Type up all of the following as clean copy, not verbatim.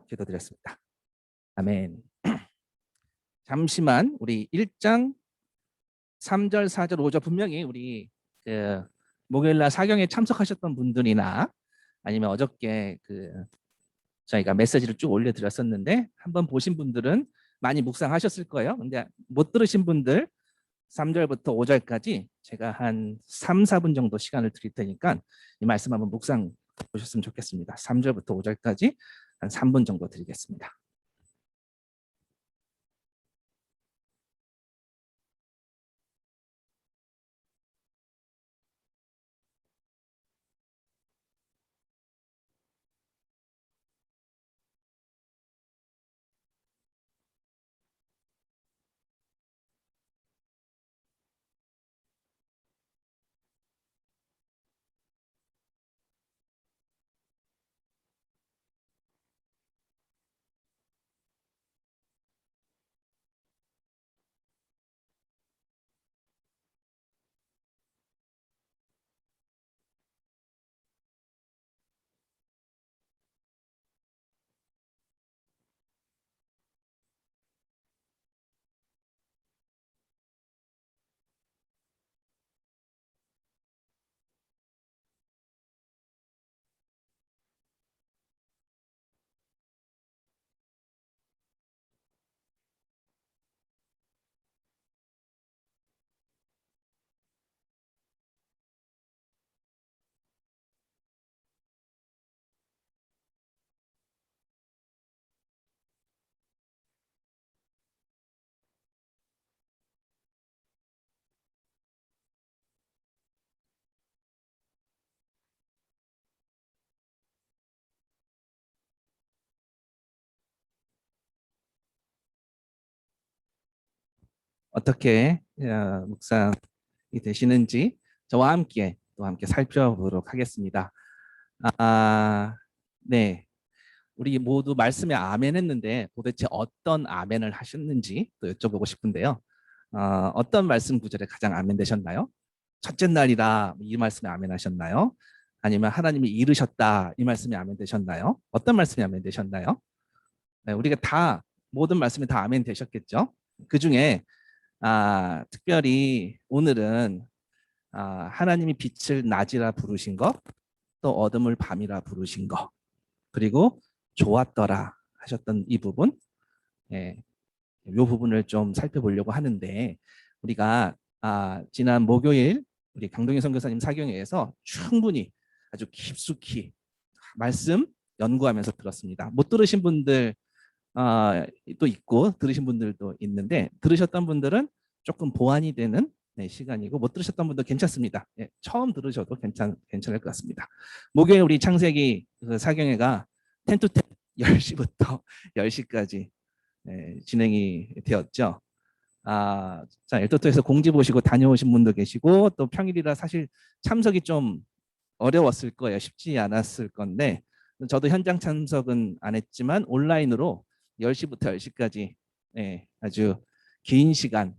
기도드렸습니다. 아멘. 잠시만 우리 1장 3절, 4절, 5절 분명히 우리 목요일날 사경에 참석하셨던 분들이나 아니면 어저께 저희가 메시지를 쭉 올려드렸었는데 한번 보신 분들은 많이 묵상하셨을 거예요. 근데 못 들으신 분들 3절부터 5절까지 제가 한 3, 4분 정도 시간을 드릴 테니까 이 말씀 한번 묵상 보셨으면 좋겠습니다. 3절부터 5절까지 한 3분 정도 드리겠습니다. 어떻게 묵상이 되시는지 저와 함께 또 함께 살펴보도록 하겠습니다. 네, 우리 모두 말씀에 아멘 했는데 도대체 어떤 아멘을 하셨는지 또 여쭤보고 싶은데요. 어떤 말씀 구절에 가장 아멘 되셨나요? 첫째 날이라 이 말씀에 아멘 하셨나요? 아니면 하나님이 이르셨다 이 말씀에 아멘 되셨나요? 어떤 말씀에 아멘 되셨나요? 네, 우리가 다 모든 말씀에 다 아멘 되셨겠죠? 그 중에 특별히 오늘은 하나님이 빛을 낮이라 부르신 것, 또 어둠을 밤이라 부르신 것, 그리고 좋았더라 하셨던 이 부분, 예, 이 부분을 좀 살펴보려고 하는데 우리가 지난 목요일 우리 강동희 선교사님 사경회에서 충분히 아주 깊숙이 말씀 연구하면서 들었습니다. 못 들으신 분들 또 있고 들으신 분들도 있는데 들으셨던 분들은 조금 보완이 되는 시간이고 못 들으셨던 분도 괜찮습니다. 예, 처음 들으셔도 괜찮을 것 같습니다. 목요일 우리 창세기 사경회가 10 to 10, 10시부터 10시까지 진행이 되었죠. 자, 엘토토에서 공지 보시고 다녀오신 분도 계시고 또 평일이라 사실 참석이 좀 어려웠을 거예요. 쉽지 않았을 건데 저도 현장 참석은 안 했지만 온라인으로 10시부터 10시까지 아주 긴 시간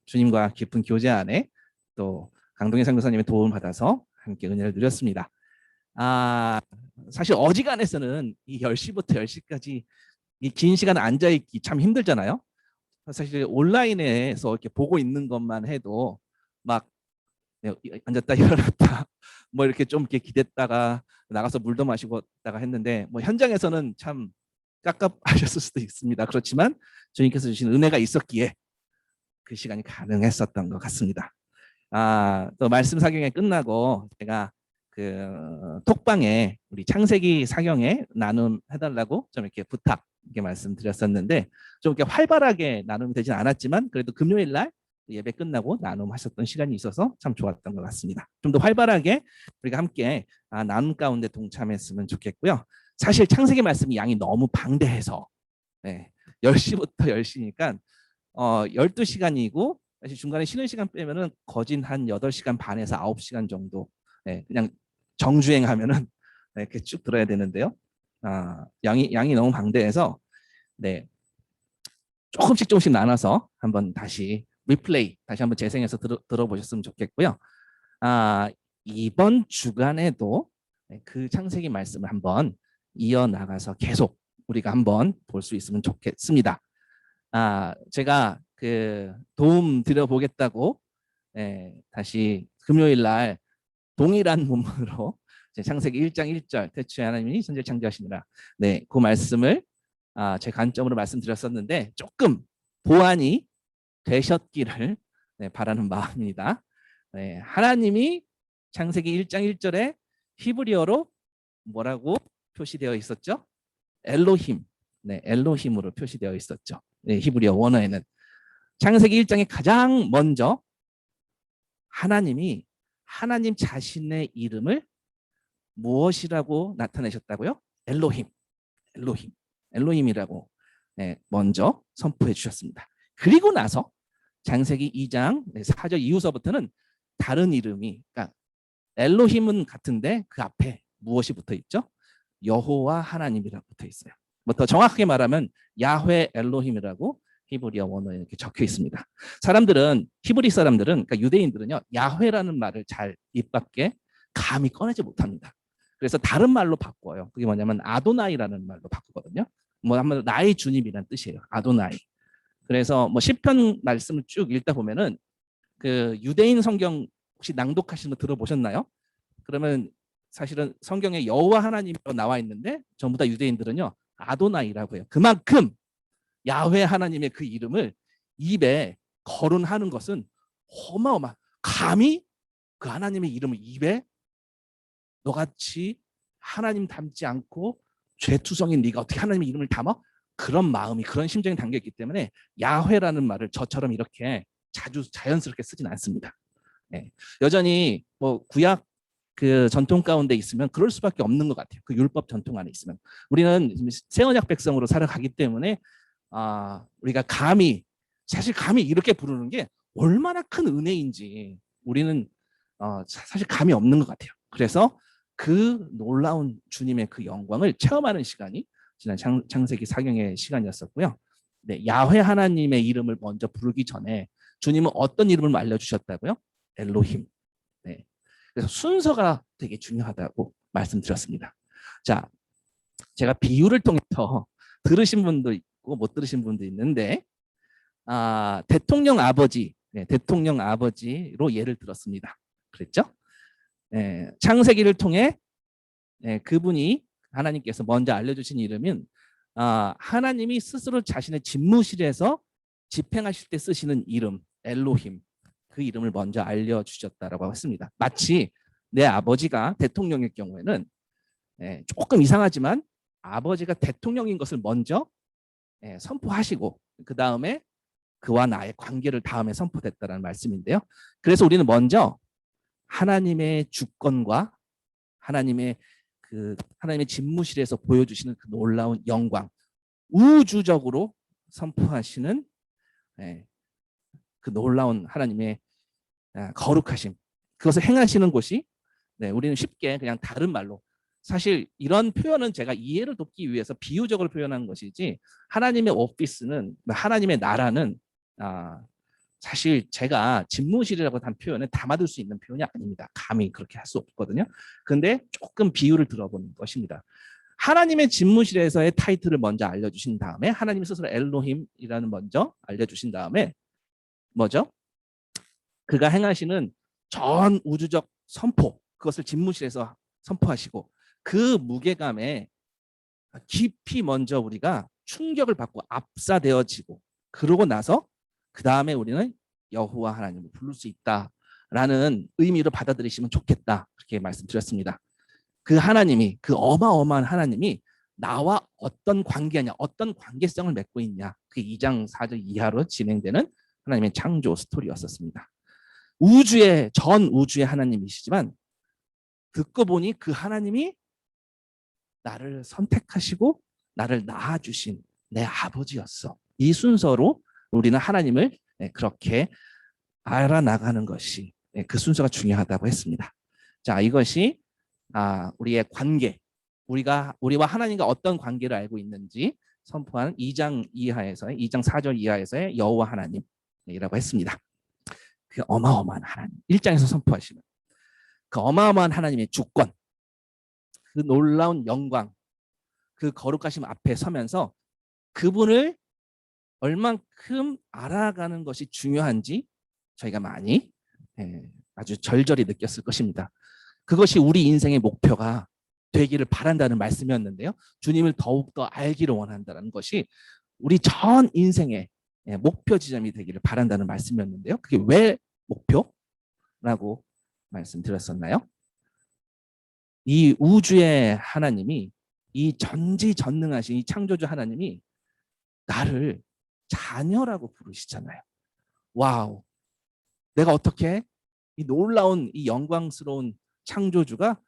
주님과 깊은 교제 안에 또 강동희 선교사님의 도움을 받아서 함께 은혜를 누렸습니다. 사실 어지간해서는 이 10시부터 10시까지 이 긴 시간 앉아있기 참 힘들잖아요. 사실 온라인에서 이렇게 보고 있는 것만 해도 막 앉았다 일어났다 뭐 이렇게 좀 이렇게 기댔다가 나가서 물도 마시고 왔다가 했는데 뭐 현장에서는 참 깝깝하셨을 수도 있습니다. 그렇지만 주님께서 주신 은혜가 있었기에 그 시간이 가능했었던 것 같습니다. 또 말씀 사경회 끝나고 제가 톡방에 우리 창세기 사경회 나눔 해달라고 좀 이렇게 부탁 이렇게 말씀드렸었는데 좀 이렇게 활발하게 나눔이 되진 않았지만 그래도 금요일 날 예배 끝나고 나눔하셨던 시간이 있어서 참 좋았던 것 같습니다. 좀 더 활발하게 우리가 함께 나눔 가운데 동참했으면 좋겠고요. 사실 창세기 말씀이 양이 너무 방대해서 10시부터 10시니까 12시간이고 사실 중간에 쉬는 시간 빼면은 거진 한 8시간 반에서 9시간 정도 그냥 정주행하면은 이렇게 쭉 들어야 되는데요. 양이 너무 방대해서 조금씩 나눠서 한번 다시 리플레이 다시 한번 재생해서 들어보셨으면 좋겠고요. 이번 주간에도 그 창세기 말씀을 한번 이어나가서 계속 우리가 한번 볼 수 있으면 좋겠습니다. 제가 도움 드려보겠다고 다시 금요일 날 동일한 본문으로 창세기 1장 1절 태초에 하나님이 천지를 창조하시니라. 그 말씀을 제 관점으로 말씀드렸었는데 조금 보완이 되셨기를 바라는 마음입니다. 하나님이 창세기 1장 1절에 히브리어로 뭐라고 표시되어 있었죠? 엘로힘, 엘로힘으로 표시되어 있었죠. 히브리어 원어에는 창세기 1장에 가장 먼저 하나님이 하나님 자신의 이름을 무엇이라고 나타내셨다고요? 엘로힘, 엘로힘이라고 먼저 선포해 주셨습니다. 그리고 나서 창세기 2장 4절 이후서부터는 다른 이름이, 그러니까 엘로힘은 같은데 그 앞에 무엇이 붙어 있죠? 여호와 하나님이라고 붙어 있어요. 뭐 더 정확하게 말하면 야훼 엘로힘이라고 히브리어 원어에 이렇게 적혀 있습니다. 히브리 사람들은, 그러니까 유대인들은요, 야훼라는 말을 잘 입 밖에 감히 꺼내지 못합니다. 그래서 다른 말로 바꿔요. 그게 뭐냐면 아도나이라는 말로 바꾸거든요. 뭐 한번 나의 주님이란 뜻이에요. 아도나이. 그래서 뭐 시편 말씀을 쭉 읽다 보면은 그 유대인 성경 혹시 낭독하시는 거 들어보셨나요? 그러면 사실은 성경에 여호와 하나님으로 나와 있는데 전부 다 유대인들은요 아도나이라고 해요. 그만큼 야훼 하나님의 그 이름을 입에 거론하는 것은 어마어마. 감히 그 하나님의 이름을 입에 너같이 하나님 닮지 않고 죄투성인 네가 어떻게 하나님의 이름을 담아? 그런 마음이, 그런 심정이 담겨 있기 때문에 야훼라는 말을 저처럼 이렇게 자주 자연스럽게 쓰진 않습니다. 여전히 뭐 구약 그 전통 가운데 있으면 그럴 수밖에 없는 것 같아요. 그 율법 전통 안에 있으면. 우리는 새 언약 백성으로 살아가기 때문에 우리가 사실 감히 이렇게 부르는 게 얼마나 큰 은혜인지 우리는 사실 감이 없는 것 같아요. 그래서 그 놀라운 주님의 그 영광을 체험하는 시간이 지난 창세기 사경의 시간이었었고요. 야훼 하나님의 이름을 먼저 부르기 전에 주님은 어떤 이름을 알려주셨다고요? 엘로힘. 그래서 순서가 되게 중요하다고 말씀드렸습니다. 자, 제가 비유를 통해서 들으신 분도 있고 못 들으신 분도 있는데 대통령 아버지로 예를 들었습니다. 그랬죠? 창세기를 통해 그분이 하나님께서 먼저 알려주신 이름은 하나님이 스스로 자신의 집무실에서 집행하실 때 쓰시는 이름 엘로힘, 그 이름을 먼저 알려주셨다라고 했습니다. 마치 내 아버지가 대통령일 경우에는 조금 이상하지만 아버지가 대통령인 것을 먼저 선포하시고 그 다음에 그와 나의 관계를 다음에 선포됐다는 말씀인데요. 그래서 우리는 먼저 하나님의 주권과 하나님의 집무실에서 보여주시는 그 놀라운 영광, 우주적으로 선포하시는 그 놀라운 하나님의 거룩하심, 그것을 행하시는 곳이 우리는 쉽게 그냥 다른 말로, 사실 이런 표현은 제가 이해를 돕기 위해서 비유적으로 표현한 것이지 하나님의 오피스는, 하나님의 나라는 사실 제가 집무실이라고 한 표현을 담아둘 수 있는 표현이 아닙니다. 감히 그렇게 할 수 없거든요. 근데 조금 비유를 들어보는 것입니다. 하나님의 집무실에서의 타이틀을 먼저 알려주신 다음에 하나님 스스로 엘로힘이라는 먼저 알려주신 다음에 뭐죠? 그가 행하시는 전 우주적 선포, 그것을 집무실에서 선포하시고 그 무게감에 깊이 먼저 우리가 충격을 받고 압사되어지고 그러고 나서 그 다음에 우리는 여호와 하나님을 부를 수 있다라는 의미로 받아들이시면 좋겠다, 그렇게 말씀드렸습니다. 그 하나님이, 그 어마어마한 하나님이 나와 어떤 관계냐, 어떤 관계성을 맺고 있냐, 그 2장 4절 이하로 진행되는 하나님의 창조 스토리였었습니다. 전 우주의 하나님이시지만 듣고 보니 그 하나님이 나를 선택하시고 나를 낳아주신 내 아버지였어. 이 순서로 우리는 하나님을 그렇게 알아나가는 것이, 그 순서가 중요하다고 했습니다. 자, 이것이 우리의 관계, 우리와 하나님과 어떤 관계를 알고 있는지 선포하는 2장 4절 이하에서의 여호와 하나님이라고 했습니다. 그 어마어마한 하나님, 1장에서 선포하시는 그 어마어마한 하나님의 주권, 그 놀라운 영광, 그 거룩하심 앞에 서면서 그분을 얼만큼 알아가는 것이 중요한지 저희가 많이 아주 절절히 느꼈을 것입니다. 그것이 우리 인생의 목표가 되기를 바란다는 말씀이었는데요. 주님을 더욱더 알기를 원한다는 것이 우리 전 인생의 목표 지점이 되기를 바란다는 말씀이었는데요. 그게 왜 목표라고 말씀드렸었나요? 이 우주의 하나님이, 이 전지전능하신 이 창조주 하나님이 나를 자녀라고 부르시잖아요. 와우. 내가 어떻게 이 놀라운 이 영광스러운 창조주가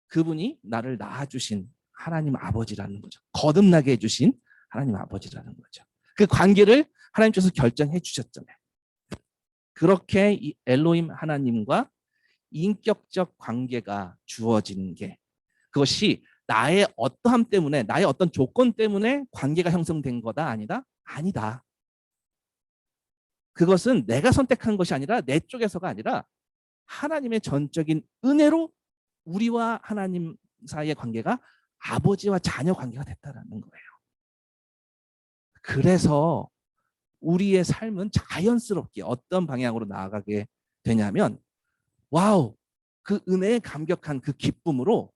그분이 나를 낳아주신 하나님 아버지라는 거죠. 거듭나게 해주신 하나님 아버지라는 거죠. 그 관계를 하나님께서 결정해 주셨잖아요. 그렇게 이 엘로힘 하나님과 인격적 관계가 주어지는 게, 그것이 나의 어떠함 때문에, 나의 어떤 조건 때문에 관계가 형성된 거다 아니다? 아니다. 그것은 내가 선택한 것이 아니라, 내 쪽에서가 아니라 하나님의 전적인 은혜로 우리와 하나님 사이의 관계가 아버지와 자녀 관계가 됐다라는 거예요. 그래서 우리의 삶은 자연스럽게 어떤 방향으로 나아가게 되냐면, 와우, 그 은혜에 감격한 그 기쁨으로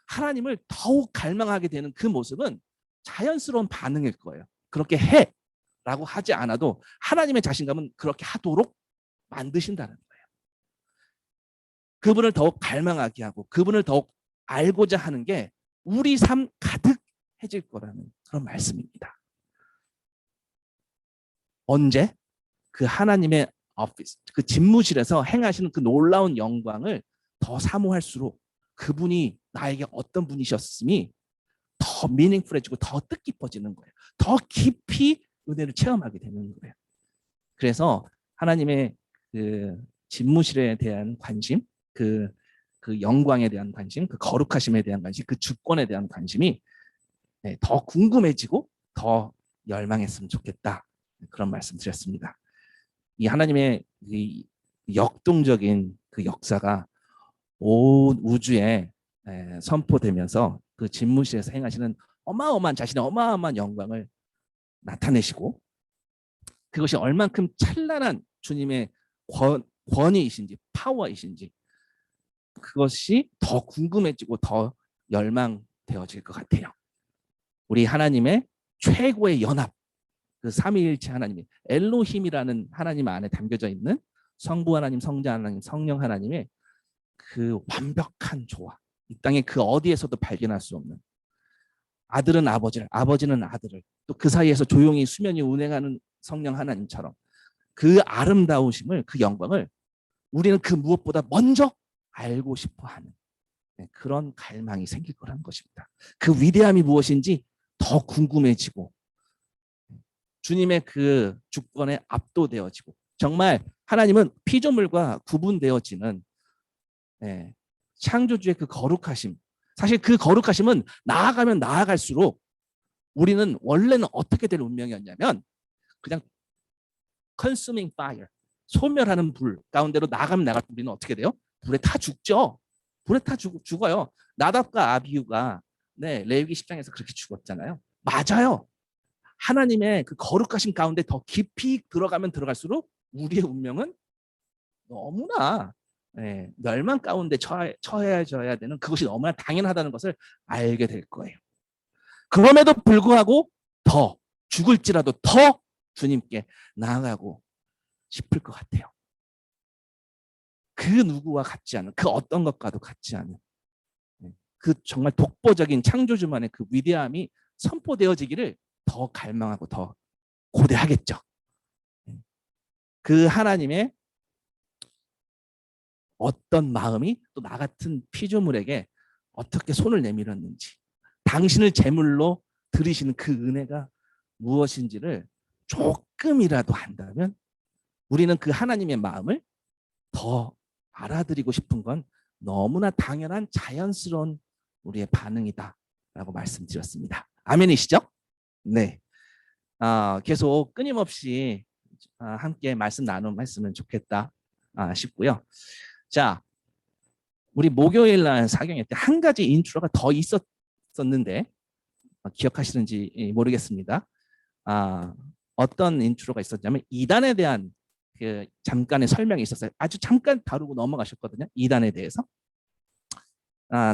하나님을 더욱 갈망하게 되는 그 모습은 자연스러운 반응일 거예요. 그렇게 해 라고 하지 않아도 하나님의 자신감은 그렇게 하도록 만드신다는 거예요. 그분을 더욱 갈망하게 하고 그분을 더욱 알고자 하는 게 우리 삶 가득해질 거라는 그런 말씀입니다. 언제? 그 하나님의 오피스, 그 집무실에서 행하시는 그 놀라운 영광을 더 사모할수록 그분이 나에게 어떤 분이셨음이 더 미닝풀해지고 더 뜻깊어지는 거예요. 더 깊이 은혜를 체험하게 되는 거예요. 그래서 하나님의 그 집무실에 대한 관심, 그 영광에 대한 관심, 그 거룩하심에 대한 관심, 그 주권에 대한 관심이 더 궁금해지고 더 열망했으면 좋겠다. 그런 말씀 드렸습니다. 이 하나님의 이 역동적인 그 역사가 온 우주에 선포되면서 그 집무실에서 행하시는 어마어마한, 자신의 어마어마한 영광을 나타내시고, 그것이 얼만큼 찬란한 주님의 권위이신지 파워이신지 그것이 더 궁금해지고 더 열망되어질 것 같아요. 우리 하나님의 최고의 연합, 그 삼위일체 하나님이 엘로힘이라는 하나님 안에 담겨져 있는 성부 하나님, 성자 하나님, 성령 하나님의 그 완벽한 조화, 이 땅에 그 어디에서도 발견할 수 없는, 아들은 아버지를, 아버지는 아들을, 또 그 사이에서 조용히 수면이 운행하는 성령 하나님처럼 그 아름다우심을, 그 영광을 우리는 그 무엇보다 먼저 알고 싶어하는 그런 갈망이 생길 거라는 것입니다. 그 위대함이 무엇인지 더 궁금해지고 주님의 그 주권에 압도되어지고, 정말 하나님은 피조물과 구분되어지는 창조주의 그 거룩하심, 사실 그 거룩하심은 나아가면 나아갈수록 우리는 원래는 어떻게 될 운명이었냐면 그냥 consuming fire, 소멸하는 불 가운데로 나가면 나갈 때 우리는 어떻게 돼요? 불에 타 죽죠. 불에 타 죽어요. 나답과 아비후가 레위기 10장에서 그렇게 죽었잖아요. 맞아요. 하나님의 그 거룩하신 가운데 더 깊이 들어가면 들어갈수록 우리의 운명은 너무나 멸망 가운데 처해져야 되는, 그것이 너무나 당연하다는 것을 알게 될 거예요. 그럼에도 불구하고 더 죽을지라도 더 주님께 나아가고 싶을 것 같아요. 그 누구와 같지 않은, 그 어떤 것과도 같지 않은 그 정말 독보적인 창조주만의 그 위대함이 선포되어지기를 더 갈망하고 더 고대하겠죠. 그 하나님의 어떤 마음이 또 나 같은 피조물에게 어떻게 손을 내밀었는지, 당신을 제물로 드리시는 그 은혜가 무엇인지를 조금이라도 안다면 우리는 그 하나님의 마음을 더 알아들이고 싶은 건 너무나 당연한 자연스러운 우리의 반응이다라고 말씀드렸습니다. 아멘이시죠? 네. 계속 끊임없이 함께 말씀 나누면 좋겠다 싶고요. 자, 우리 목요일 날 사경회 때 한 가지 인트로가 더 있었는데 기억하시는지 모르겠습니다. 어떤 인트로가 있었냐면 이단에 대한 그 잠깐의 설명이 있었어요. 아주 잠깐 다루고 넘어가셨거든요. 이단에 대해서.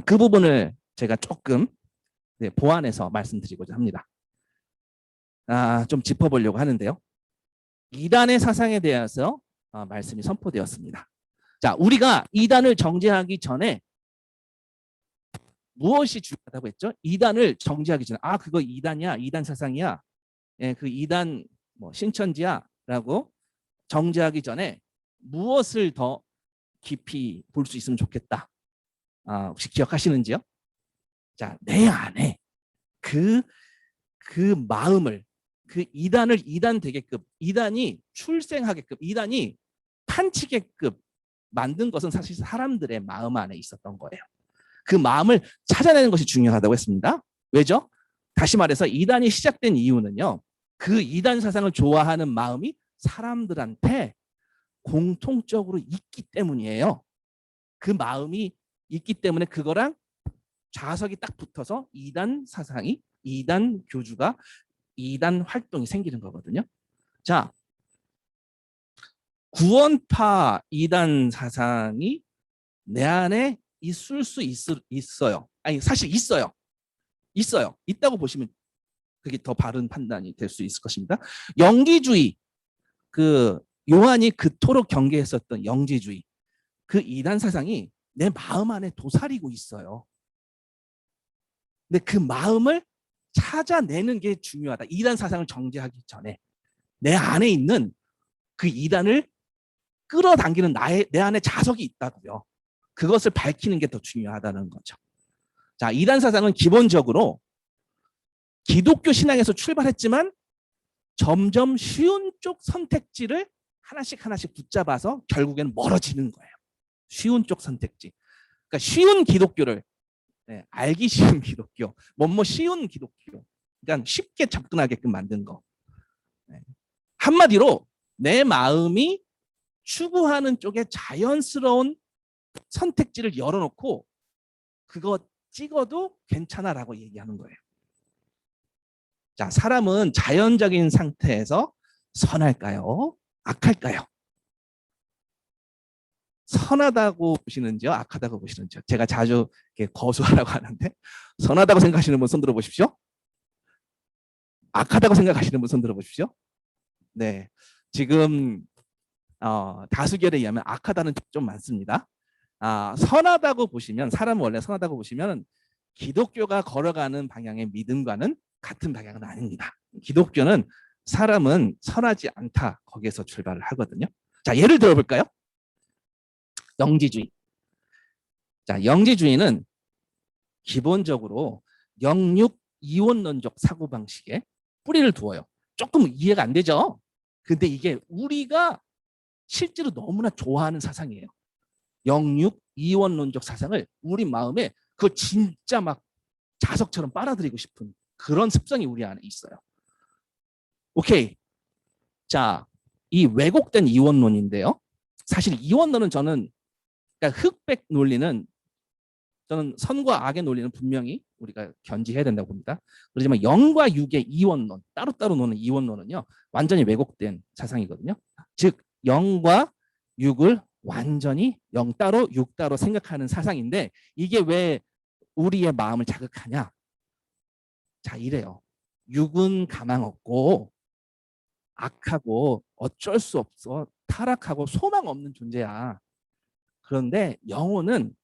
그 부분을 제가 조금 보완해서 말씀드리고자 합니다. 좀 짚어보려고 하는데요. 이단의 사상에 대해서 말씀이 선포되었습니다. 자, 우리가 이단을 정죄하기 전에 무엇이 중요하다고 했죠? 이단을 정죄하기 전에 그거 이단이야, 이단 사상이야, 그 이단 뭐 신천지야라고 정죄하기 전에 무엇을 더 깊이 볼 수 있으면 좋겠다. 혹시 기억하시는지요? 자, 내 안에 그 마음을 그 이단을 이단 되게끔, 이단이 출생하게끔, 이단이 판치게끔 만든 것은 사실 사람들의 마음 안에 있었던 거예요. 그 마음을 찾아내는 것이 중요하다고 했습니다. 왜죠? 다시 말해서 이단이 시작된 이유는요. 그 이단 사상을 좋아하는 마음이 사람들한테 공통적으로 있기 때문이에요. 그 마음이 있기 때문에 그거랑 좌석이 딱 붙어서 이단 사상이, 이단 교주가, 이단 활동이 생기는 거거든요. 자, 구원파 이단 사상이 내 안에 있을 수 있어요. 아니, 사실 있어요. 있다고 보시면 그게 더 바른 판단이 될 수 있을 것입니다. 영지주의, 그 요한이 그토록 경계했었던 영지주의, 그 이단 사상이 내 마음 안에 도사리고 있어요. 근데 그 마음을 찾아내는 게 중요하다. 이단 사상을 정죄하기 전에 내 안에 있는 그 이단을 끌어당기는 내 안에 자석이 있다고요. 그것을 밝히는 게 더 중요하다는 거죠. 자, 이단 사상은 기본적으로 기독교 신앙에서 출발했지만 점점 쉬운 쪽 선택지를 하나씩 붙잡아서 결국에는 멀어지는 거예요. 쉬운 쪽 선택지. 그러니까 쉬운 기독교를, 알기 쉬운 기독교, 쉬운 기독교, 그러니까 쉽게 접근하게끔 만든 거. 한마디로 내 마음이 추구하는 쪽에 자연스러운 선택지를 열어놓고 그거 찍어도 괜찮아라고 얘기하는 거예요. 자, 사람은 자연적인 상태에서 선할까요? 악할까요? 선하다고 보시는지요? 악하다고 보시는지요? 제가 자주 거수하라고 하는데 선하다고 생각하시는 분 손 들어보십시오. 악하다고 생각하시는 분 손 들어보십시오. 네, 지금 다수결에 의하면 악하다는 좀 많습니다. 선하다고 보시면, 사람은 원래 선하다고 보시면 기독교가 걸어가는 방향의 믿음과는 같은 방향은 아닙니다. 기독교는 사람은 선하지 않다, 거기에서 출발을 하거든요. 자, 예를 들어볼까요? 영지주의. 자, 영지주의는 기본적으로 영육 이원론적 사고방식에 뿌리를 두어요. 조금 이해가 안 되죠? 근데 이게 우리가 실제로 너무나 좋아하는 사상이에요. 영육 이원론적 사상을 우리 마음에 그거 진짜 막 자석처럼 빨아들이고 싶은 그런 습성이 우리 안에 있어요. 오케이. 자, 이 왜곡된 이원론인데요. 사실 이원론은 저는, 그러니까 흑백 논리는, 저는 선과 악의 논리는 분명히 우리가 견지해야 된다고 봅니다. 그렇지만 영과 육의 이원론, 따로따로 노는 이원론은요, 완전히 왜곡된 사상이거든요. 즉 영과 육을 완전히 영 따로 육 따로 생각하는 사상인데, 이게 왜 우리의 마음을 자극하냐? 자, 이래요. 육은 가망 없고 악하고 어쩔 수 없어, 타락하고 소망 없는 존재야. 그런데 영혼은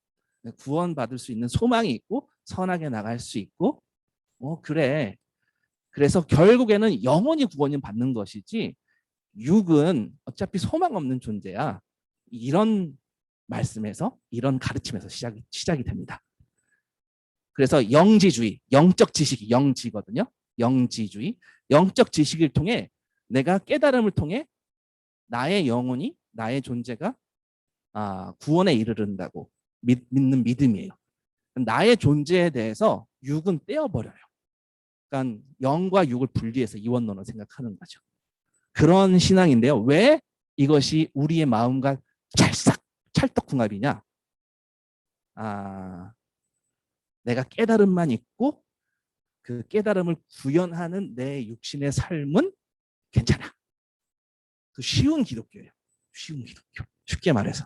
구원받을 수 있는 소망이 있고 선하게 나갈 수 있고, 그래. 그래서 결국에는 영혼이 구원을 받는 것이지 육은 어차피 소망 없는 존재야. 이런 말씀에서, 이런 가르침에서 시작이 됩니다. 그래서 영지주의, 영적 지식이 영지거든요. 영지주의, 영적 지식을 통해 내가 깨달음을 통해 나의 영혼이, 나의 존재가 구원에 이르른다고 믿는 믿음이에요. 나의 존재에 대해서 육은 떼어버려요. 그러니까 영과 육을 분리해서 이원론을 생각하는 거죠. 그런 신앙인데요. 왜 이것이 우리의 마음과 찰떡궁합이냐? 내가 깨달음만 있고 그 깨달음을 구현하는 내 육신의 삶은 괜찮아. 그 쉬운 기독교예요. 쉬운 기독교. 쉽게 말해서.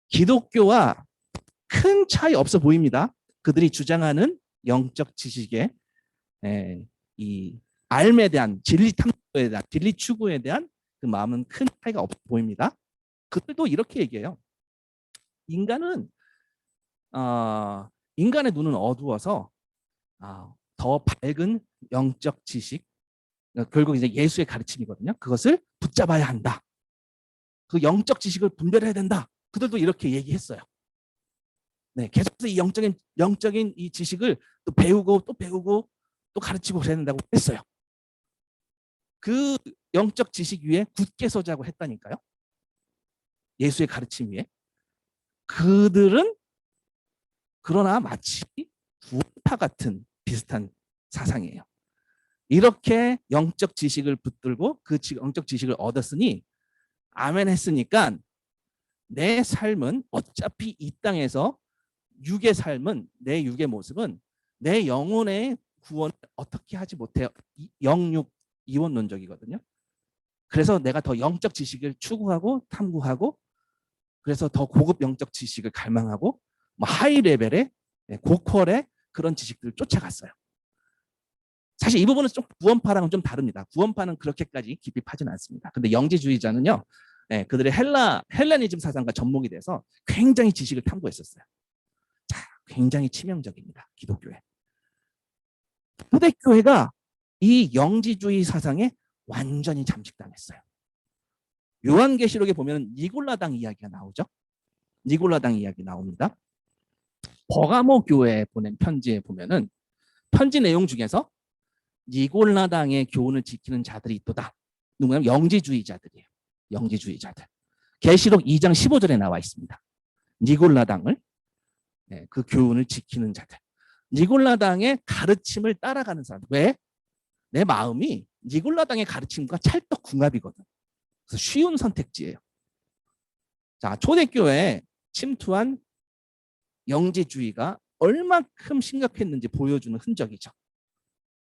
기독교와 큰 차이 없어 보입니다. 그들이 주장하는 영적 지식의 이 삶에 대한 진리 탐구에 대한 진리 추구에 대한 그 마음은 큰 차이가 없어 보입니다. 그들도 이렇게 얘기해요. 인간은 인간의 눈은 어두워서 더 밝은 영적 지식, 결국 이제 예수의 가르침이거든요. 그것을 붙잡아야 한다. 그 영적 지식을 분별해야 된다. 그들도 이렇게 얘기했어요. 네, 계속해서 이 영적인 이 지식을 또 배우고 또 배우고 또 가르치고 그래야 된다고 했어요. 그 영적 지식 위에 굳게 서자고 했다니까요. 예수의 가르침 위에. 그들은 그러나 마치 구원파 같은 비슷한 사상이에요. 이렇게 영적 지식을 붙들고 그 영적 지식을 얻었으니 아멘 했으니까 내 삶은 어차피 이 땅에서 육의 삶은 내 육의 모습은 내 영혼의 구원을 어떻게 하지 못해요. 영육 이원론적이거든요. 그래서 내가 더 영적 지식을 추구하고 탐구하고 그래서 더 고급 영적 지식을 갈망하고 뭐 하이 레벨의 고퀄의 그런 지식들을 쫓아갔어요. 사실 이 부분은 좀 구원파랑은 좀 다릅니다. 구원파는 그렇게까지 깊이 파진 않습니다. 근데 영지주의자는요, 그들의 헬레니즘 사상과 접목이 돼서 굉장히 지식을 탐구했었어요. 자, 굉장히 치명적입니다. 기독교에. 초대교회가 이 영지주의 사상에 완전히 잠식당했어요. 요한계시록에 보면 니골라당 이야기가 나오죠. 니골라당 이야기 나옵니다. 버가모 교회에 보낸 편지에 보면은 편지 내용 중에서 니골라당의 교훈을 지키는 자들이 있도다. 누구냐면 영지주의자들이에요. 영지주의자들. 계시록 2장 15절에 나와 있습니다. 니골라당을 그 교훈을 지키는 자들. 니골라당의 가르침을 따라가는 사람. 왜? 내 마음이 니골라당의 가르침과 찰떡궁합이거든. 그래서 쉬운 선택지예요. 자, 초대교회에 침투한 영지주의가 얼마큼 심각했는지 보여주는 흔적이죠.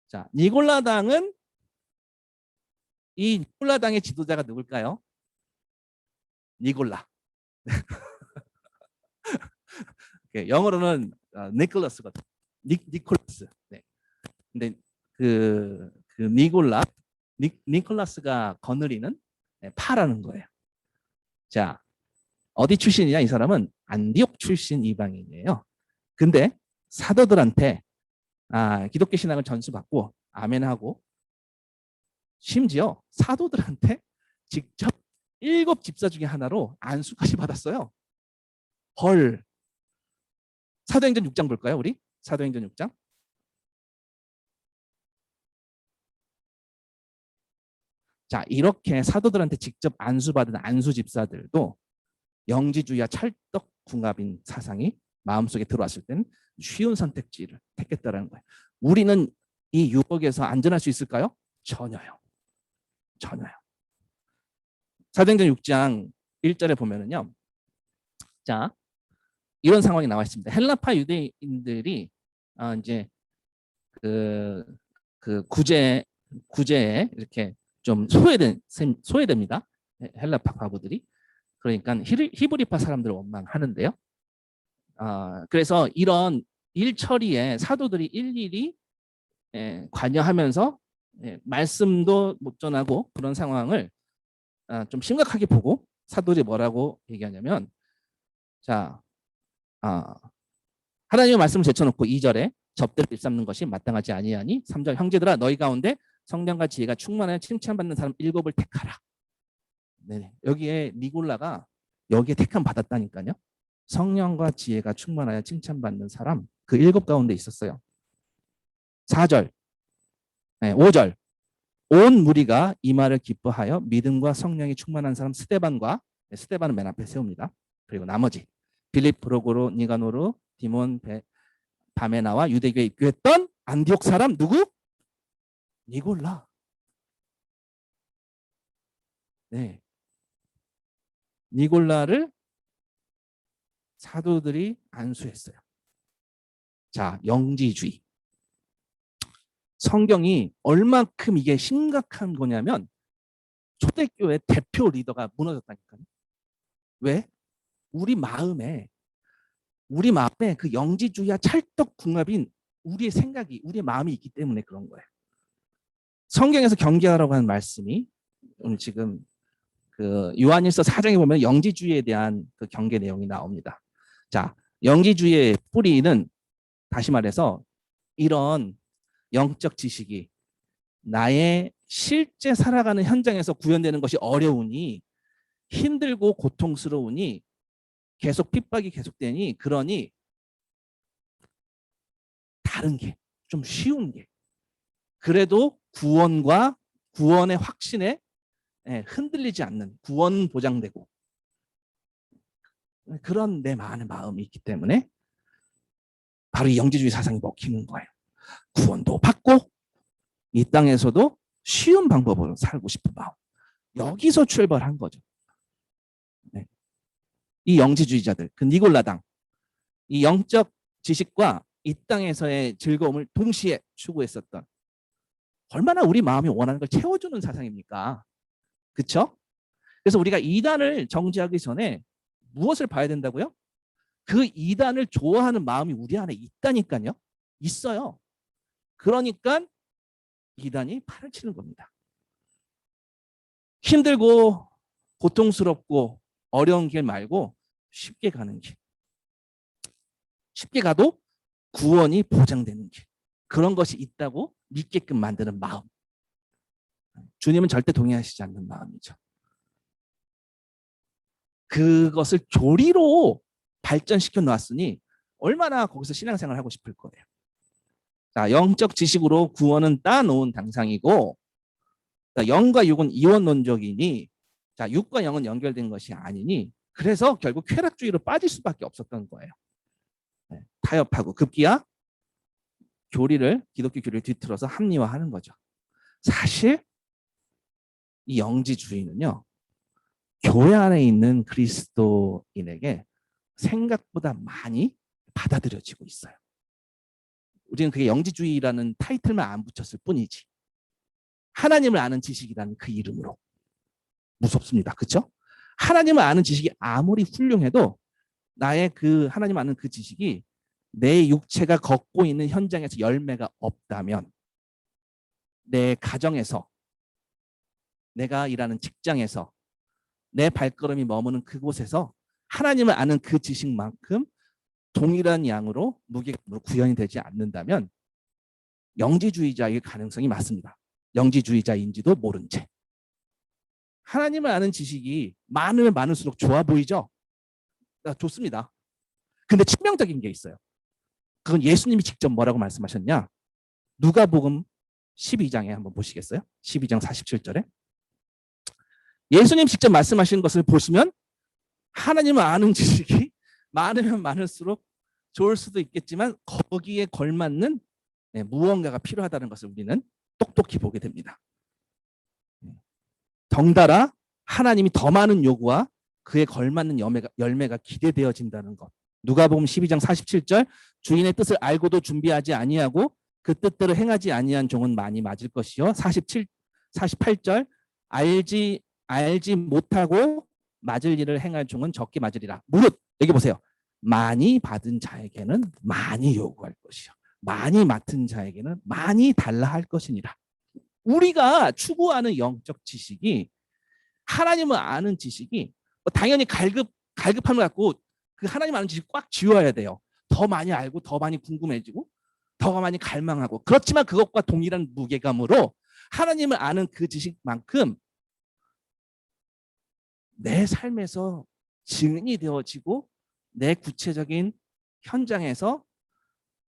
자, 니골라당은 이 니골라당의 지도자가 누굴까요? 니골라. 영어로는 니콜라스거든. 니콜라스. 네. 근데 그 니콜라스가 거느리는 파라는 거예요. 자, 어디 출신이냐? 이 사람은 안디옥 출신 이방인이에요. 근데 사도들한테 기독교 신앙을 전수받고 아멘하고 심지어 사도들한테 직접 7 집사 중에 하나로 안수까지 받았어요. 헐. 사도행전 6장 볼까요, 우리? 사도행전 6장. 자, 이렇게 사도들한테 직접 안수받은 안수 집사들도 영지주의와 찰떡궁합인 사상이 마음속에 들어왔을 때는 쉬운 선택지를 택했다라는 거예요. 우리는 이 유혹에서 안전할 수 있을까요? 전혀요. 전혀요. 사도행전 6장 1절에 보면은요. 자, 이런 상황이 나와 있습니다. 헬라파 유대인들이 이제 그 구제에 이렇게 좀 소외됩니다. 헬라파 과부들이. 그러니까 히브리파 사람들을 원망하는데요. 그래서 이런 일 처리에 사도들이 일일이 관여하면서 말씀도 못 전하고 그런 상황을 좀 심각하게 보고 사도들이 뭐라고 얘기하냐면 자, 하나님의 말씀을 제쳐놓고 2절에 접대를 일삼는 것이 마땅하지 아니하니 3절 형제들아 너희 가운데 성령과 지혜가 충만하여 칭찬받는 사람 7을 택하라. 네, 여기에 니골라가 여기에 택함 받았다니까요. 성령과 지혜가 충만하여 칭찬받는 사람 그 7 가운데 있었어요. 4절, 5절 온 무리가 이 말을 기뻐하여 믿음과 성령이 충만한 사람 스데반은 맨 앞에 세웁니다. 그리고 나머지 빌립, 프로고로, 니가노르, 디몬, 바메나와 유대교에 입교했던 안디옥 사람 누구? 니골라. 네, 니골라를 사도들이 안수했어요. 자, 영지주의. 성경이 얼만큼 이게 심각한 거냐면 초대교회 대표 리더가 무너졌다니까요. 왜? 우리 마음에 그 영지주의와 찰떡궁합인 우리의 생각이, 우리의 마음이 있기 때문에 그런 거예요. 성경에서 경계하라고 하는 말씀이 오늘 지금 그 요한일서 4장에 보면 영지주의에 대한 그 경계 내용이 나옵니다. 자, 영지주의의 뿌리는 다시 말해서 이런 영적 지식이 나의 실제 살아가는 현장에서 구현되는 것이 어려우니, 힘들고 고통스러우니, 계속 핍박이 계속되니, 그러니 다른 게, 좀 쉬운 게, 그래도 구원의 확신에 흔들리지 않는, 구원 보장되고 그런 내 마음이 있기 때문에 바로 이 영지주의 사상이 먹히는 거예요. 구원도 받고 이 땅에서도 쉬운 방법으로 살고 싶은 마음, 여기서 출발한 거죠. 네. 이 영지주의자들, 그 니골라당, 이 영적 지식과 이 땅에서의 즐거움을 동시에 추구했었던, 얼마나 우리 마음이 원하는 걸 채워주는 사상입니까? 그렇죠? 그래서 우리가 이단을 정지하기 전에 무엇을 봐야 된다고요? 그 이단을 좋아하는 마음이 우리 안에 있다니까요. 있어요. 그러니까 이단이 팔을 치는 겁니다. 힘들고 고통스럽고 어려운 길 말고 쉽게 가는 길. 쉽게 가도 구원이 보장되는 길. 그런 것이 있다고 믿게끔 만드는 마음. 주님은 절대 동의하시지 않는 마음이죠. 그것을 교리로 발전시켜 놨으니 얼마나 거기서 신앙생활을 하고 싶을 거예요. 자, 영적 지식으로 구원은 따놓은 당상이고, 자, 영과 육은 이원론적이니, 자, 육과 영은 연결된 것이 아니니, 그래서 결국 쾌락주의로 빠질 수밖에 없었던 거예요. 네, 타협하고 급기야 기독교 교리를 뒤틀어서 합리화하는 거죠. 사실 이 영지주의는요, 교회 안에 있는 그리스도인에게 생각보다 많이 받아들여지고 있어요. 우리는 그게 영지주의라는 타이틀만 안 붙였을 뿐이지, 하나님을 아는 지식이라는 그 이름으로 무섭습니다. 그렇죠? 하나님을 아는 지식이 아무리 훌륭해도 나의 그 하나님 아는 그 지식이 내 육체가 걷고 있는 현장에서 열매가 없다면, 내 가정에서, 내가 일하는 직장에서, 내 발걸음이 머무는 그곳에서 하나님을 아는 그 지식만큼 동일한 양으로 무게감으로 구현이 되지 않는다면 영지주의자의 가능성이 많습니다. 영지주의자인지도 모른 채. 하나님을 아는 지식이 많으면 많을수록 좋아 보이죠? 좋습니다. 근데 치명적인 게 있어요. 그건 예수님이 직접 뭐라고 말씀하셨냐? 누가복음 12장에 한번 보시겠어요? 12장 47절에. 예수님 직접 말씀하신 것을 보시면 하나님을 아는 지식이 많으면 많을수록 좋을 수도 있겠지만 거기에 걸맞는 무언가가 필요하다는 것을 우리는 똑똑히 보게 됩니다. 덩달아 하나님이 더 많은 요구와 그에 걸맞는 열매가 기대되어진다는 것. 누가복음 12장 47절, 주인의 뜻을 알고도 준비하지 아니하고 그 뜻대로 행하지 아니한 종은 많이 맞을 것이요. 48절, 알지 못하고 맞을 일을 행할 종은 적게 맞으리라. 무릇 여기 보세요. 많이 받은 자에게는 많이 요구할 것이요, 많이 맡은 자에게는 많이 달라 할 것이니라. 우리가 추구하는 영적 지식이, 하나님을 아는 지식이 당연히 갈급함을 갖고 그 하나님 아는 지식 꽉 쥐어야 돼요. 더 많이 알고 더 많이 궁금해지고 더 많이 갈망하고, 그렇지만 그것과 동일한 무게감으로 하나님을 아는 그 지식만큼 내 삶에서 증인이 되어지고 내 구체적인 현장에서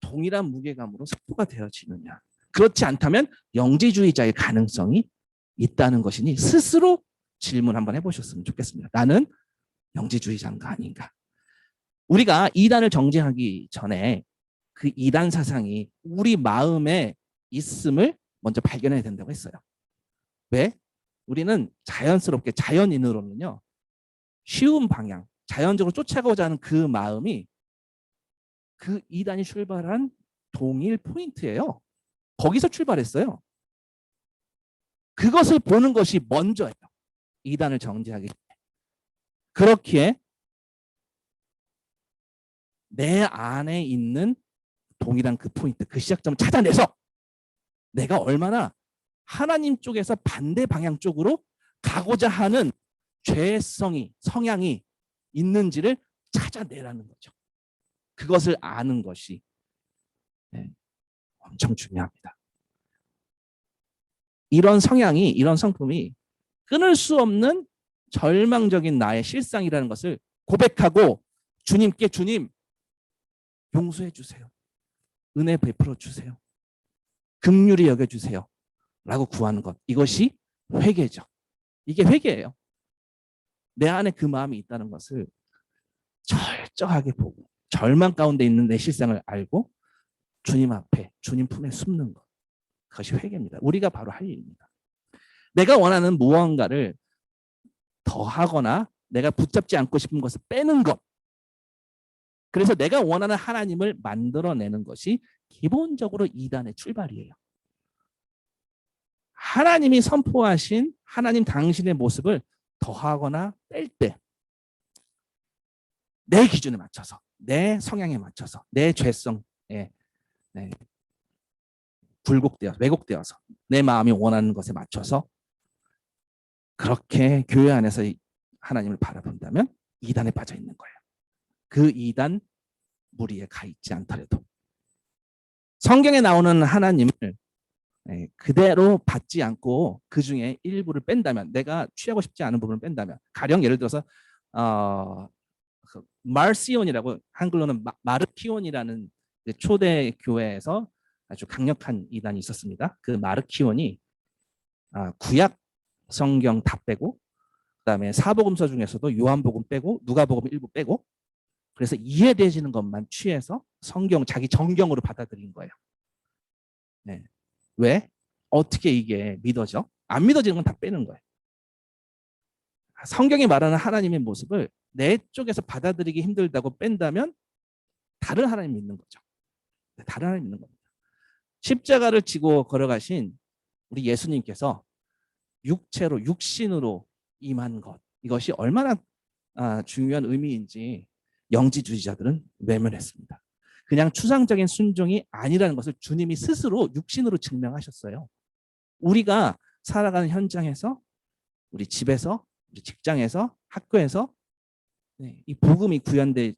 동일한 무게감으로 선포가 되어지느냐. 그렇지 않다면 영지주의자의 가능성이 있다는 것이니 스스로 질문 한번 해보셨으면 좋겠습니다. 나는 영지주의자인가 아닌가. 우리가 이단을 정죄하기 전에 그 이단 사상이 우리 마음에 있음을 먼저 발견해야 된다고 했어요. 왜? 우리는 자연스럽게, 자연인으로는요, 쉬운 방향, 자연적으로 쫓아가고자 하는 그 마음이 그 이단이 출발한 동일 포인트예요. 거기서 출발했어요. 그것을 보는 것이 먼저예요. 이단을 정죄하기. 그렇기에 내 안에 있는 동일한 그 포인트, 그 시작점을 찾아내서 내가 얼마나 하나님 쪽에서 반대 방향 쪽으로 가고자 하는 죄성이, 성향이 있는지를 찾아내라는 거죠. 그것을 아는 것이 엄청 중요합니다. 이런 성향이, 이런 성품이 끊을 수 없는 절망적인 나의 실상이라는 것을 고백하고 주님께 주님 용서해 주세요. 은혜 베풀어 주세요. 긍휼히 여겨 주세요. 라고 구하는 것. 이것이 회개죠. 이게 회개예요. 내 안에 그 마음이 있다는 것을 철저하게 보고 절망 가운데 있는 내 실상을 알고 주님 앞에, 주님 품에 숨는 것. 그것이 회개입니다. 우리가 바로 할 일입니다. 내가 원하는 무언가를 더하거나 내가 붙잡지 않고 싶은 것을 빼는 것. 그래서 내가 원하는 하나님을 만들어내는 것이 기본적으로 이단의 출발이에요. 하나님이 선포하신 하나님 당신의 모습을 더하거나 뺄 때 내 기준에 맞춰서, 내 성향에 맞춰서, 내 죄성에 왜곡되어서 내 마음이 원하는 것에 맞춰서 그렇게 교회 안에서 하나님을 바라본다면 이단에 빠져 있는 거예요. 그 이단 무리에 가 있지 않더라도 성경에 나오는 하나님을 그대로 받지 않고 그 중에 일부를 뺀다면, 내가 취하고 싶지 않은 부분을 뺀다면, 가령 예를 들어서 말시온이라고 한글로는 마르키온이라는 초대 교회에서 아주 강력한 이단이 있었습니다. 그 마르키온이 구약 성경 다 빼고 그다음에 사복음서 중에서도 요한복음 빼고 누가복음 일부 빼고 그래서 이해되지는 것만 취해서 성경 자기 정경으로 받아들인 거예요. 네. 왜? 어떻게 이게 믿어져? 안 믿어지는 건 다 빼는 거예요. 성경이 말하는 하나님의 모습을 내 쪽에서 받아들이기 힘들다고 뺀다면 다른 하나님 믿는 거죠. 다른 하나님 믿는 겁니다. 십자가를 지고 걸어가신 우리 예수님께서 육체로, 육신으로 임한 것, 이것이 얼마나 중요한 의미인지 영지주의자들은 외면했습니다. 그냥 추상적인 순종이 아니라는 것을 주님이 스스로 육신으로 증명하셨어요. 우리가 살아가는 현장에서, 우리 집에서, 우리 직장에서, 학교에서 이 복음이 구현되지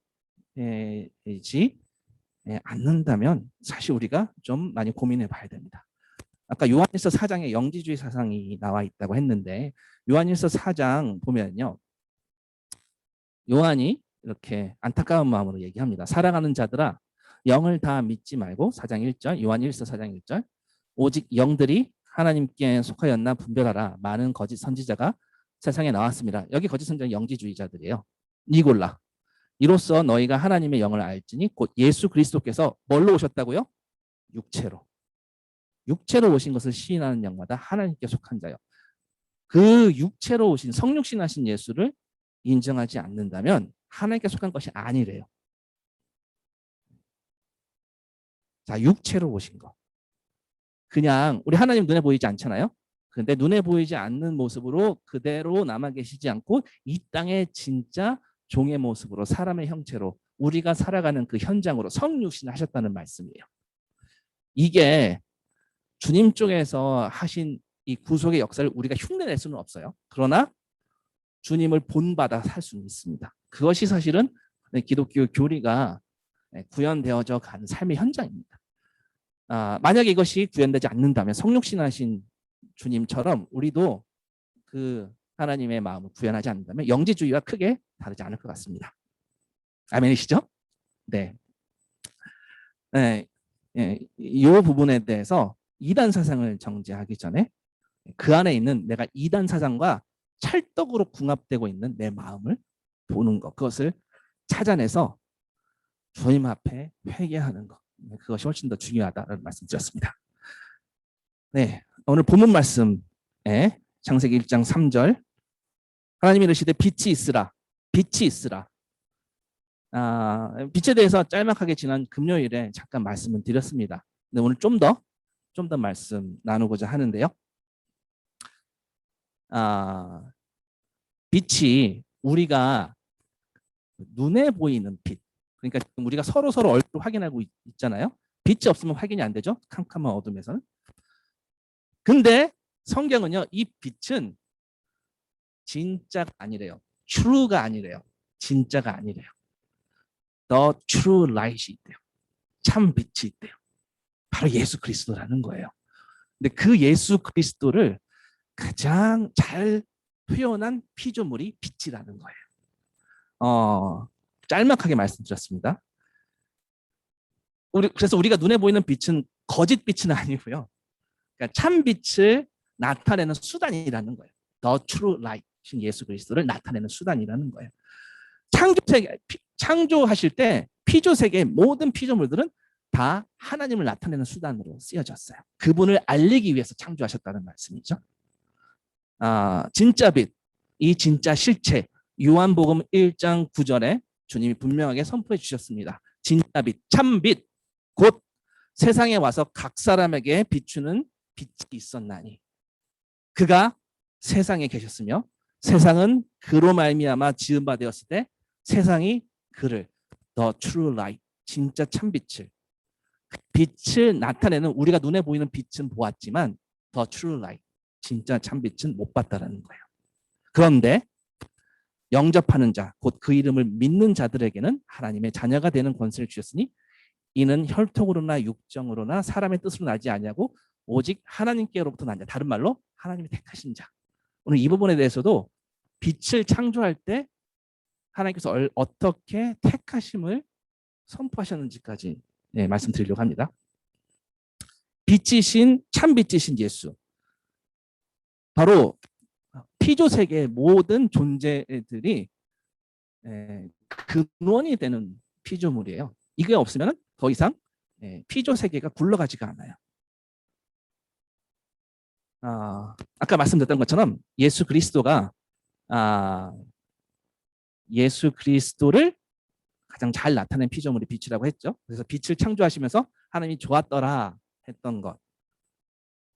않는다면 사실 우리가 좀 많이 고민해 봐야 됩니다. 아까 요한일서 4장에 영지주의 사상이 나와 있다고 했는데 요한일서 4장 보면요. 요한이 이렇게 안타까운 마음으로 얘기합니다. 사랑하는 자들아 영을 다 믿지 말고 4장 1절 요한일서 4장 1절 오직 영들이 하나님께 속하였나 분별하라. 많은 거짓 선지자가 세상에 나왔습니다. 여기 거짓 선지자는 영지주의자들이에요. 니골라. 이로써 너희가 하나님의 영을 알지니 곧 예수 그리스도께서 뭘로 오셨다고요? 육체로. 육체로 오신 것을 시인하는 영마다 하나님께 속한 자요. 그 육체로 오신 성육신하신 예수를 인정하지 않는다면 하나님께 속한 것이 아니래요. 자, 육체로 오신 것. 그냥 우리 하나님 눈에 보이지 않잖아요. 근데 눈에 보이지 않는 모습으로 그대로 남아 계시지 않고 이 땅에 진짜 종의 모습으로 사람의 형체로 우리가 살아가는 그 현장으로 성육신 하셨다는 말씀이에요. 이게 주님 쪽에서 하신 이 구속의 역사를 우리가 흉내낼 수는 없어요. 그러나 주님을 본받아 살 수는 있습니다. 그것이 사실은 기독교 교리가 구현되어져 가는 삶의 현장입니다. 만약에 이것이 구현되지 않는다면 성육신하신 주님처럼 우리도 그 하나님의 마음을 구현하지 않는다면 영지주의와 크게 다르지 않을 것 같습니다. 아멘이시죠? 네. 이 부분에 대해서 이단 사상을 정죄하기 전에 그 안에 있는 내가 이단 사상과 찰떡으로 궁합되고 있는 내 마음을 보는 것, 그것을 찾아내서 주님 앞에 회개하는 것, 그것이 훨씬 더 중요하다는 말씀드렸습니다. 네, 오늘 본문 말씀에 창세기 1장 3절 하나님이 이르시되 빛이 있으라, 빛이 있으라. 빛에 대해서 짤막하게 지난 금요일에 잠깐 말씀을 드렸습니다. 근데 오늘 좀 더 좀 더 말씀 나누고자 하는데요. 빛이 우리가 눈에 보이는 빛, 그러니까 우리가 서로 얼굴을 확인하고 있잖아요. 빛이 없으면 확인이 안 되죠. 캄캄한 어둠에서는. 근데 성경은요, 이 빛은 진짜가 아니래요. true가 아니래요. 진짜가 아니래요. The true light이 있대요. 참 빛이 있대요. 바로 예수 그리스도라는 거예요. 근데 그 예수 그리스도를 가장 잘 표현한 피조물이 빛이라는 거예요. 짤막하게 말씀드렸습니다. 그래서 우리가 눈에 보이는 빛은 거짓 빛은 아니고요. 그러니까 참 빛을 나타내는 수단이라는 거예요. The true light, 예수 그리스도를 나타내는 수단이라는 거예요. 창조하실 때 피조세계의 모든 피조물들은 다 하나님을 나타내는 수단으로 쓰여졌어요. 그분을 알리기 위해서 창조하셨다는 말씀이죠. 진짜 빛, 이 진짜 실체, 요한복음 1장 9절에 주님이 분명하게 선포해 주셨습니다. 진짜 빛, 참 빛, 곧 세상에 와서 각 사람에게 비추는 빛이 있었나니 그가 세상에 계셨으며 세상은 그로 말미암아 지은 바 되었을 때 세상이 그를 The true light, 진짜 참 빛을 나타내는, 우리가 눈에 보이는 빛은 보았지만 The true light, 진짜 참 빛은 못 봤다라는 거예요. 그런데 영접하는 자, 곧 그 이름을 믿는 자들에게는 하나님의 자녀가 되는 권세를 주셨으니 이는 혈통으로나 육정으로나 사람의 뜻으로 나지 아니하고 오직 하나님께로부터 난 자. 다른 말로 하나님이 택하신 자. 오늘 이 부분에 대해서도 빛을 창조할 때 하나님께서 어떻게 택하심을 선포하셨는지까지 말씀드리려고 합니다. 빛이신, 참 빛이신 예수. 바로 피조세계의 모든 존재들이 근원이 되는 피조물이에요. 이게 없으면 더 이상 피조세계가 굴러가지가 않아요. 아까 말씀드렸던 것처럼 예수 그리스도가 예수 그리스도를 가장 잘 나타낸 피조물이 빛이라고 했죠. 그래서 빛을 창조하시면서 하나님이 좋았더라 했던 것,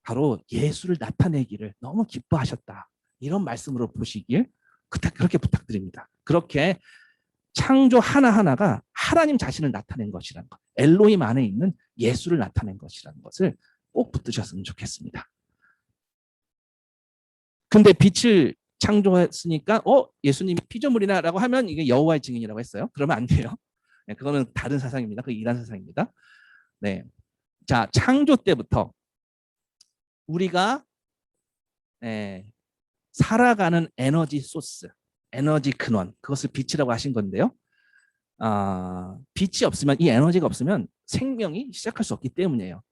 바로 예수를 나타내기를 너무 기뻐하셨다, 이런 말씀으로 보시길 그렇게 부탁드립니다. 그렇게 창조 하나하나가 하나님 자신을 나타낸 것이라는 것, 엘로힘 안에 있는 예수를 나타낸 것이라는 것을 꼭 붙드셨으면 좋겠습니다. 근데 빛을 창조했으니까 예수님이 피조물이나라고 하면 이게 여호와의 증인이라고 했어요. 그러면 안 돼요. 그거는 다른 사상입니다. 그 이란 사상입니다. 네, 자, 창조 때부터 우리가 살아가는 에너지 소스, 에너지 근원, 그것을 빛이라고 하신 건데요. 빛이 없으면, 이 에너지가 없으면 생명이 시작할 수 없기 때문이에요.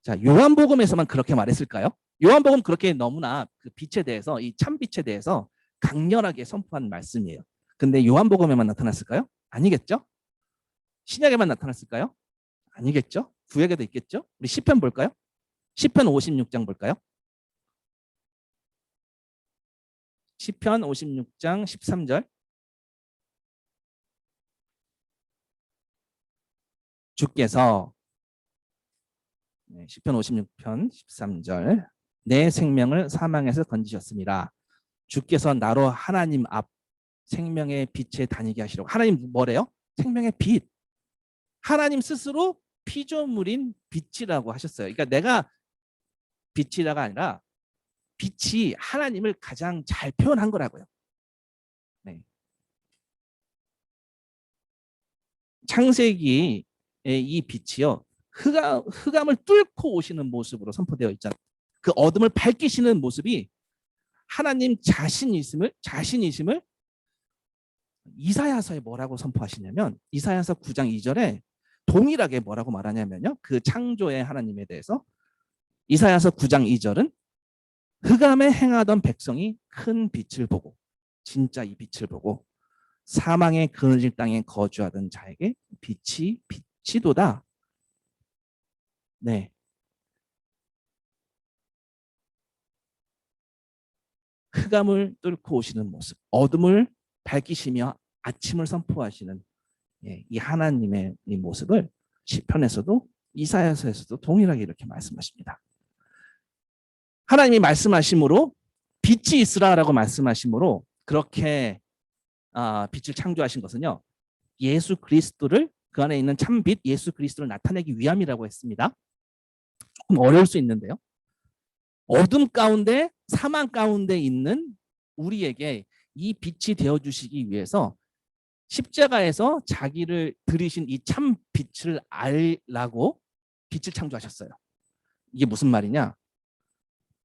자, 요한복음에서만 그렇게 말했을까요? 요한복음 그렇게 너무나 그 빛에 대해서, 이 참빛에 대해서 강렬하게 선포한 말씀이에요. 근데 요한복음에만 나타났을까요? 아니겠죠? 신약에만 나타났을까요? 아니겠죠? 구약에도 있겠죠? 우리 시편 볼까요? 시편 56장 볼까요? 시편 56장 13절. 주께서, 시편 56편 13절, 내 생명을 사망에서 건지셨습니다. 주께서 나로 하나님 앞 생명의 빛에 다니게 하시려고. 하나님 뭐래요? 생명의 빛. 하나님 스스로 피조물인 빛이라고 하셨어요. 그러니까 내가 빛이라가 아니라 빛이 하나님을 가장 잘 표현한 거라고요. 네. 창세기의 이 빛이요, 흑암을 뚫고 오시는 모습으로 선포되어 있잖아요. 그 어둠을 밝히시는 모습이 하나님 자신이심을 이사야서에 뭐라고 선포하시냐면, 이사야서 9장 2절에 동일하게 뭐라고 말하냐면요, 그 창조의 하나님에 대해서 이사야서 9장 2절은 흑암에 행하던 백성이 큰 빛을 보고, 진짜 이 빛을 보고 사망의 그늘진 땅에 거주하던 자에게 빛이 비치도다. 네, 흑암을 뚫고 오시는 모습, 어둠을 밝히시며 아침을 선포하시는 이 하나님의 이 모습을 시편에서도 이사야서에서도 동일하게 이렇게 말씀하십니다. 하나님이 말씀하심으로 빛이 있으라라고 말씀하심으로 그렇게 빛을 창조하신 것은요, 예수 그리스도를, 그 안에 있는 참빛 예수 그리스도를 나타내기 위함이라고 했습니다. 조금 어려울 수 있는데요, 어둠 가운데 사망 가운데 있는 우리에게 이 빛이 되어주시기 위해서 십자가에서 자기를 들이신 이 참 빛을 알라고 빛을 창조하셨어요. 이게 무슨 말이냐?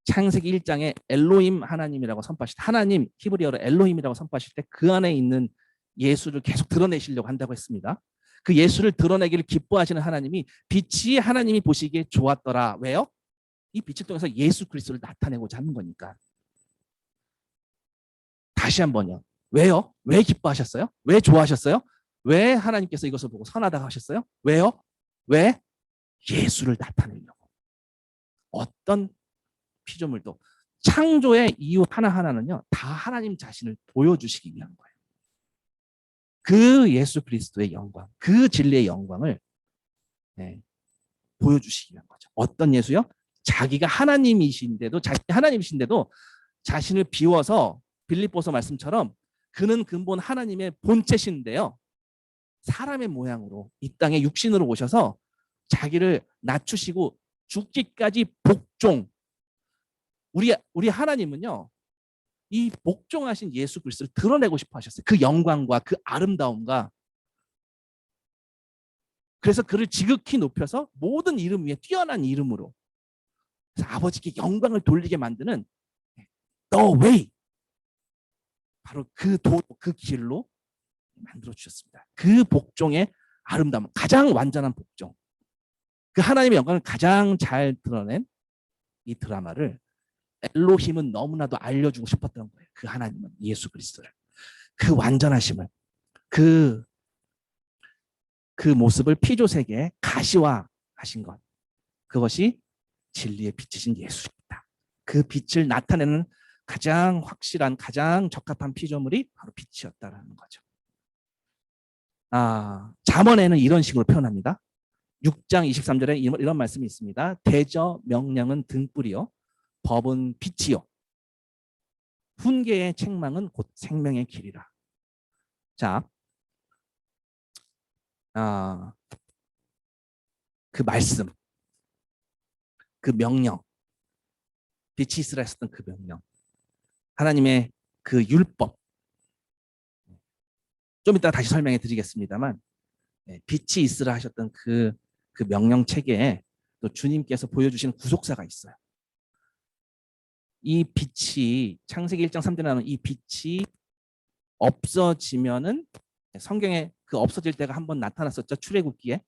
창세기 1장에 엘로힘 하나님이라고 선포하실 때, 하나님 히브리어로 엘로힘이라고 선포하실 때 그 안에 있는 예수를 계속 드러내시려고 한다고 했습니다. 그 예수를 드러내기를 기뻐하시는 하나님이 빛이 하나님이 보시기에 좋았더라. 왜요? 이 빛을 통해서 예수 그리스도를 나타내고자 하는 거니까. 다시 한번요. 왜요? 왜 기뻐하셨어요? 왜 좋아하셨어요? 왜 하나님께서 이것을 보고 선하다고 하셨어요? 왜요? 왜? 예수를 나타내려고. 어떤 피조물도 창조의 이유 하나하나는요, 다 하나님 자신을 보여주시기 위한 거예요. 그 예수 그리스도의 영광, 그 진리의 영광을 보여주시기 위한 거죠. 어떤 예수요? 자기가 하나님이신데도, 자신을 비워서 빌립보서 말씀처럼 그는 근본 하나님의 본체신데요, 사람의 모양으로 이 땅에 육신으로 오셔서 자기를 낮추시고 죽기까지 복종. 우리 하나님은요, 이 복종하신 예수 그리스도를 드러내고 싶어 하셨어요. 그 영광과 그 아름다움과. 그래서 그를 지극히 높여서 모든 이름 위에 뛰어난 이름으로, 그래서 아버지께 영광을 돌리게 만드는 The Way, 바로 그 길로 만들어 주셨습니다. 그 복종의 아름다움, 가장 완전한 복종, 그 하나님의 영광을 가장 잘 드러낸 이 드라마를 엘로힘은 너무나도 알려주고 싶었던 거예요. 그 하나님은 예수 그리스도를, 그 완전하심을, 그 모습을 피조세계에 가시화하신 것, 그것이 진리의 빛이신 예수입니다. 그 빛을 나타내는 가장 확실한, 가장 적합한 피조물이 바로 빛이었다라는 거죠. 잠언에는 이런 식으로 표현합니다. 6장 23절에 이런 말씀이 있습니다. 대저 명령은 등불이요, 법은 빛이요, 훈계의 책망은 곧 생명의 길이라. 자, 그 말씀, 그 명령, 빛이 있으라 했었던 그 명령, 하나님의 그 율법, 좀 이따 다시 설명해 드리겠습니다만, 빛이 있으라 하셨던 그 명령 체계에 또 주님께서 보여주시는 구속사가 있어요. 이 빛이, 창세기 1장 3절에 나오는 이 빛이 없어지면은, 성경에 그 없어질 때가 한번 나타났었죠. 출애굽기에.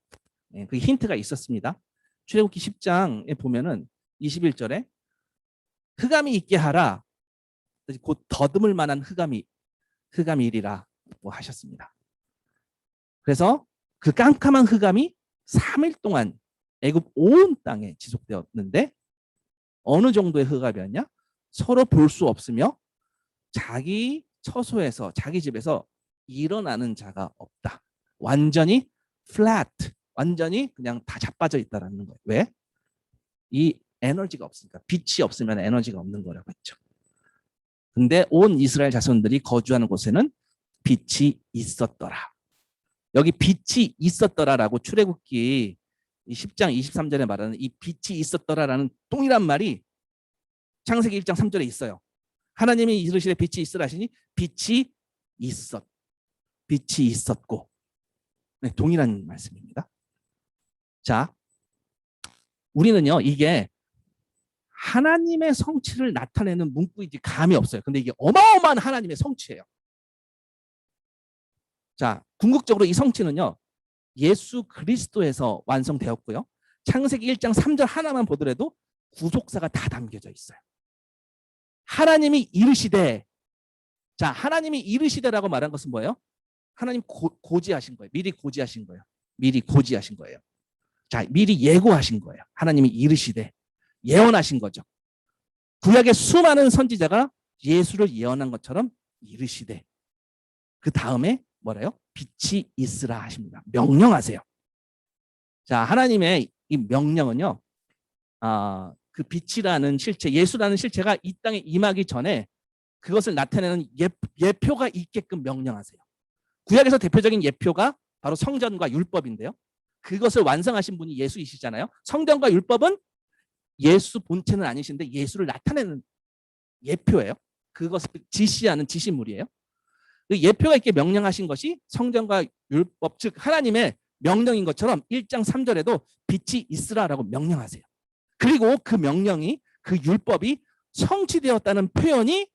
그 힌트가 있었습니다. 출애굽기 10장에 보면은 21절에 흑암이 있게 하라, 곧 더듬을 만한 흑암이리라 하셨습니다. 그래서 그 깜깜한 흑암이 3일 동안 애굽 온 땅에 지속되었는데, 어느 정도의 흑암이었냐? 서로 볼 수 없으며 자기 처소에서, 자기 집에서 일어나는 자가 없다. 완전히 flat, 완전히 그냥 다 자빠져 있다라는 거예요. 왜? 이 에너지가 없으니까. 빛이 없으면 에너지가 없는 거라고 했죠. 근데 온 이스라엘 자손들이 거주하는 곳에는 빛이 있었더라. 여기 빛이 있었더라라고 출애굽기 10장 23절에 말하는 이 빛이 있었더라라는 동일한 말이 창세기 1장 3절에 있어요. 하나님이 이르시되 빛이 있으라 하시니 빛이 있었고. 네, 동일한 말씀입니다. 자, 우리는요, 이게 하나님의 성취를 나타내는 문구인지 감이 없어요. 근데 이게 어마어마한 하나님의 성취예요. 자, 궁극적으로 이 성취는요, 예수 그리스도에서 완성되었고요, 창세기 1장 3절 하나만 보더라도 구속사가 다 담겨져 있어요. 하나님이 이르시되, 자, 하나님이 이르시되라고 말한 것은 뭐예요? 하나님 고지하신 거예요. 미리 고지하신 거예요. 미리 고지하신 거예요. 자, 미리 예고하신 거예요. 하나님이 이르시되, 예언하신 거죠. 구약의 수많은 선지자가 예수를 예언한 것처럼 이르시되, 그 다음에 뭐래요? 빛이 있으라 하십니다. 명령하세요. 자, 하나님의 이 명령은요. 그 빛이라는 실체, 예수라는 실체가 이 땅에 임하기 전에 그것을 나타내는 예표가 있게끔 명령하세요. 구약에서 대표적인 예표가 바로 성전과 율법인데요. 그것을 완성하신 분이 예수이시잖아요. 성전과 율법은 예수 본체는 아니신데 예수를 나타내는 예표예요. 그것을 지시하는 지시물이에요. 그 예표가 있게 명령하신 것이 성전과 율법, 즉 하나님의 명령인 것처럼 1장 3절에도 빛이 있으라라고 명령하세요. 그리고 그 명령이, 그 율법이 성취되었다는 표현이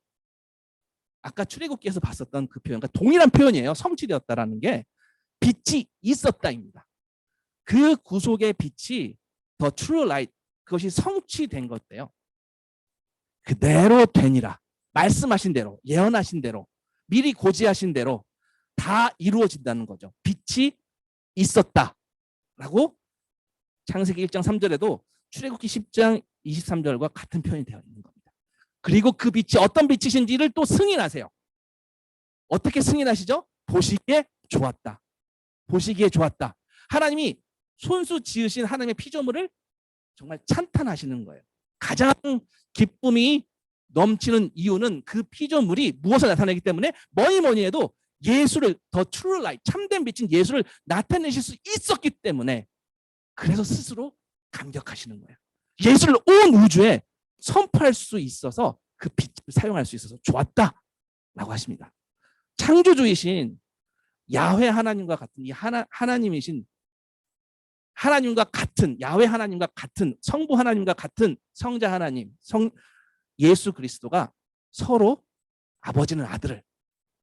아까 출애굽기에서 봤었던 그 표현과 동일한 표현이에요. 성취되었다라는 게 빛이 있었다입니다. 그 구속의 빛이 더 true light, 그것이 성취된 것대요. 그대로 되니라. 말씀하신 대로, 예언하신 대로, 미리 고지하신 대로 다 이루어진다는 거죠. 빛이 있었다라고 창세기 1장 3절에도 출애굽기 10장 23절과 같은 표현이 되어 있는 겁니다. 그리고 그 빛이 어떤 빛이신지를 또 승인하세요. 어떻게 승인하시죠? 보시기에 좋았다. 보시기에 좋았다. 하나님이 손수 지으신 하나님의 피조물을 정말 찬탄하시는 거예요. 가장 기쁨이 넘치는 이유는 그 피조물이 무엇을 나타내기 때문에 뭐니 해도 예수를, 더 true light, 참된 빛인 예수를 나타내실 수 있었기 때문에, 그래서 스스로 감격하시는 거예요. 예수를 온 우주에 선포할 수 있어서 그 빛을 사용할 수 있어서 좋았다라고 하십니다. 창조주이신 야훼 하나님과 같은 이 하나님이신 하나님과 같은, 야훼 하나님과 같은, 성부 하나님과 같은 성자 하나님, 예수 그리스도가 서로 아버지는 아들을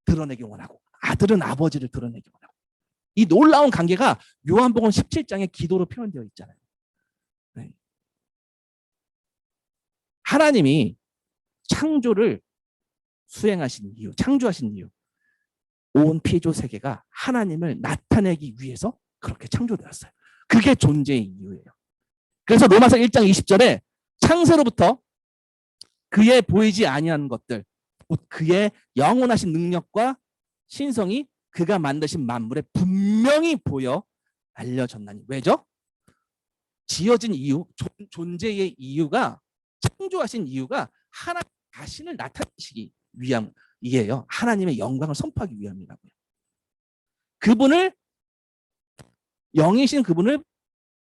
드러내기 원하고 아들은 아버지를 드러내기 원하고, 이 놀라운 관계가 요한복음 17장의 기도로 표현되어 있잖아요. 네. 하나님이 창조를 수행하신 이유, 창조하신 이유, 온 피조 세계가 하나님을 나타내기 위해서 그렇게 창조되었어요. 그게 존재의 이유예요. 그래서 로마서 1장 20절에 창세로부터 그의 보이지 아니한 것들, 그의 영원하신 능력과 신성이 그가 만드신 만물에 분명히 보여 알려졌나니. 왜죠? 지어진 이유, 존재의 이유가, 창조하신 이유가 하나님 자신을 나타내시기 위함이에요. 하나님의 영광을 선포하기 위함이라고요. 그분을, 영이신 그분을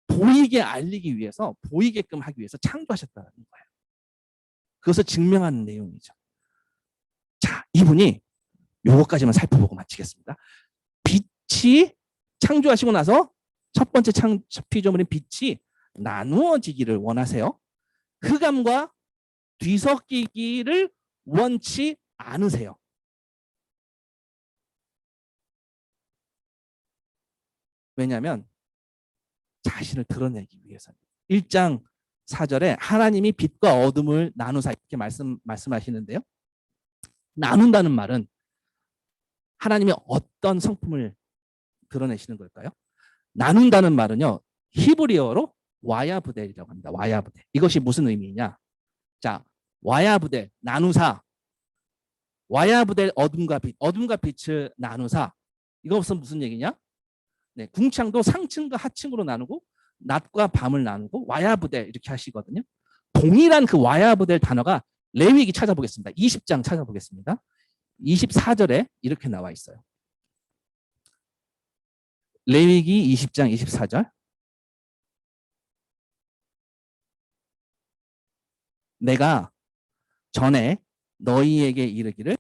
보이게 알리기 위해서, 보이게끔 하기 위해서 창조하셨다는 거예요. 그것을 증명하는 내용이죠. 자, 이분이 요것까지만 살펴보고 마치겠습니다. 빛이 창조하시고 나서 첫 번째 피조물인 빛이 나누어지기를 원하세요. 흑암과 뒤섞이기를 원치 않으세요. 왜냐하면 자신을 드러내기 위해서입니다. 1장 4절에 하나님이 빛과 어둠을 나누사 이렇게 말씀하시는데요. 나눈다는 말은 하나님이 어떤 성품을 드러내시는 걸까요? 나눈다는 말은요, 히브리어로 와야브델이라고 합니다. 와야브델. 이것이 무슨 의미냐? 자, 와야브델, 나누사, 와야브델, 어둠과 빛, 어둠과 빛을 나누사. 이것은 무슨 얘기냐? 네, 궁창도 상층과 하층으로 나누고 낮과 밤을 나누고 와야브델 이렇게 하시거든요. 동일한 그 와야브델 단어가 레위기 찾아보겠습니다. 20장 찾아보겠습니다. 24절에 이렇게 나와 있어요. 레위기 20장 24절. 내가 전에 너희에게 이르기를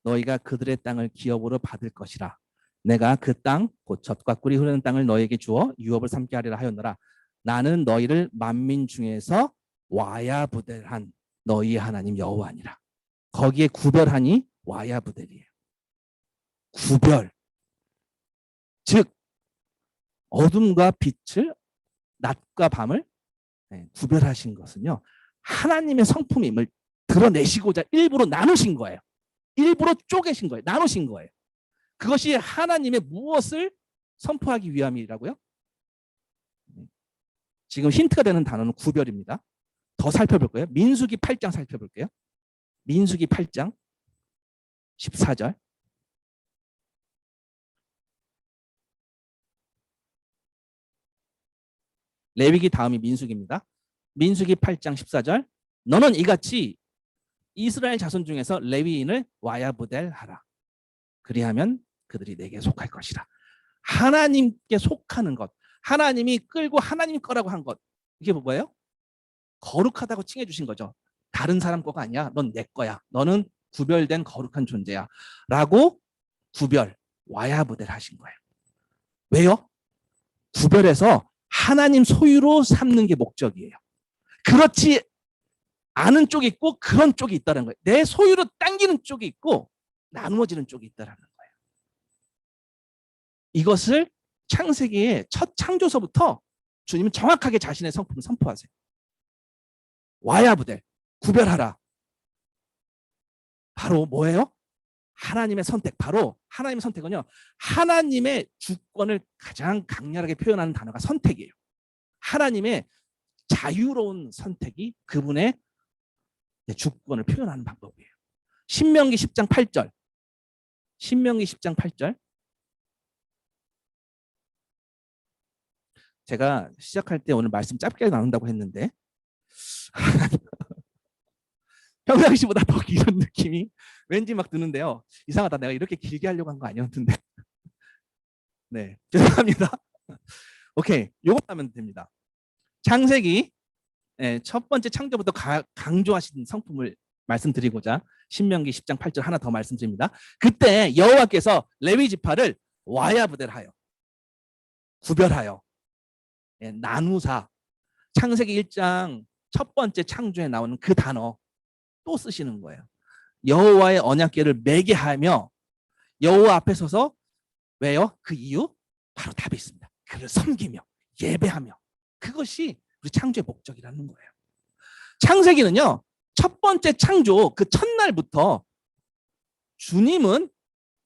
너희가 그들의 땅을 기업으로 받을 것이라. 내가 그 땅 곧 젖과 꿀이 흐르는 땅을 너희에게 주어 유업을 삼게 하리라 하였노라. 나는 너희를 만민 중에서 와야브델한 너희 하나님 여호와니라. 거기에 구별하니 와야브델이에요. 구별. 즉 어둠과 빛을, 낮과 밤을 구별하신 것은요, 하나님의 성품임을 드러내시고자 일부러 나누신 거예요. 일부러 쪼개신 거예요. 나누신 거예요. 그것이 하나님의 무엇을 선포하기 위함이라고요? 지금 힌트가 되는 단어는 구별입니다. 더 살펴볼 거예요. 민수기 8장 살펴볼게요. 민수기 8장 14절. 레위기 다음이 민수기입니다. 민수기 8장 14절. 너는 이같이 이스라엘 자손 중에서 레위인을 와야부델하라. 그리하면 그들이 내게 속할 것이라. 하나님께 속하는 것, 하나님이 끌고 하나님 거라고 한 것, 이게 뭐예요? 거룩하다고 칭해 주신 거죠. 다른 사람 거가 아니야. 넌 내 거야. 너는 구별된 거룩한 존재야. 라고 구별, 와야부델 하신 거예요. 왜요? 구별해서 하나님 소유로 삼는 게 목적이에요. 그렇지 않은 쪽이 있고 그런 쪽이 있다는 거예요. 내 소유로 당기는 쪽이 있고 나누어지는 쪽이 있다는 거예요. 이것을 창세기의 첫 창조서부터 주님은 정확하게 자신의 성품을 선포하세요. 와야부델, 구별하라. 바로 뭐예요? 하나님의 선택. 바로 하나님의 선택은요, 하나님의 주권을 가장 강렬하게 표현하는 단어가 선택이에요. 하나님의 자유로운 선택이 그분의 주권을 표현하는 방법이에요. 신명기 10장 8절. 신명기 10장 8절. 제가 시작할 때 오늘 말씀 짧게 나눈다고 했는데 평상시보다 더 길은 느낌이 왠지 막 드는데요. 이상하다. 내가 이렇게 길게 하려고 한 거 아니었는데. 네, 죄송합니다. 오케이, 요거 하면 됩니다. 창세기 첫 번째 창조부터 강조하신 성품을 말씀드리고자 신명기 10장 8절 하나 더 말씀드립니다. 그때 여호와께서 레위 지파를 와야부델하여 구별하여 나누사 창세기 1장 첫 번째 창조에 나오는 그 단어 또 쓰시는 거예요. 여호와의 언약궤를 매게 하며 여호와 앞에 서서 왜요? 그 이유? 바로 답이 있습니다. 그를 섬기며 예배하며 그것이 우리 창조의 목적이라는 거예요. 창세기는요. 첫 번째 창조 그 첫날부터 주님은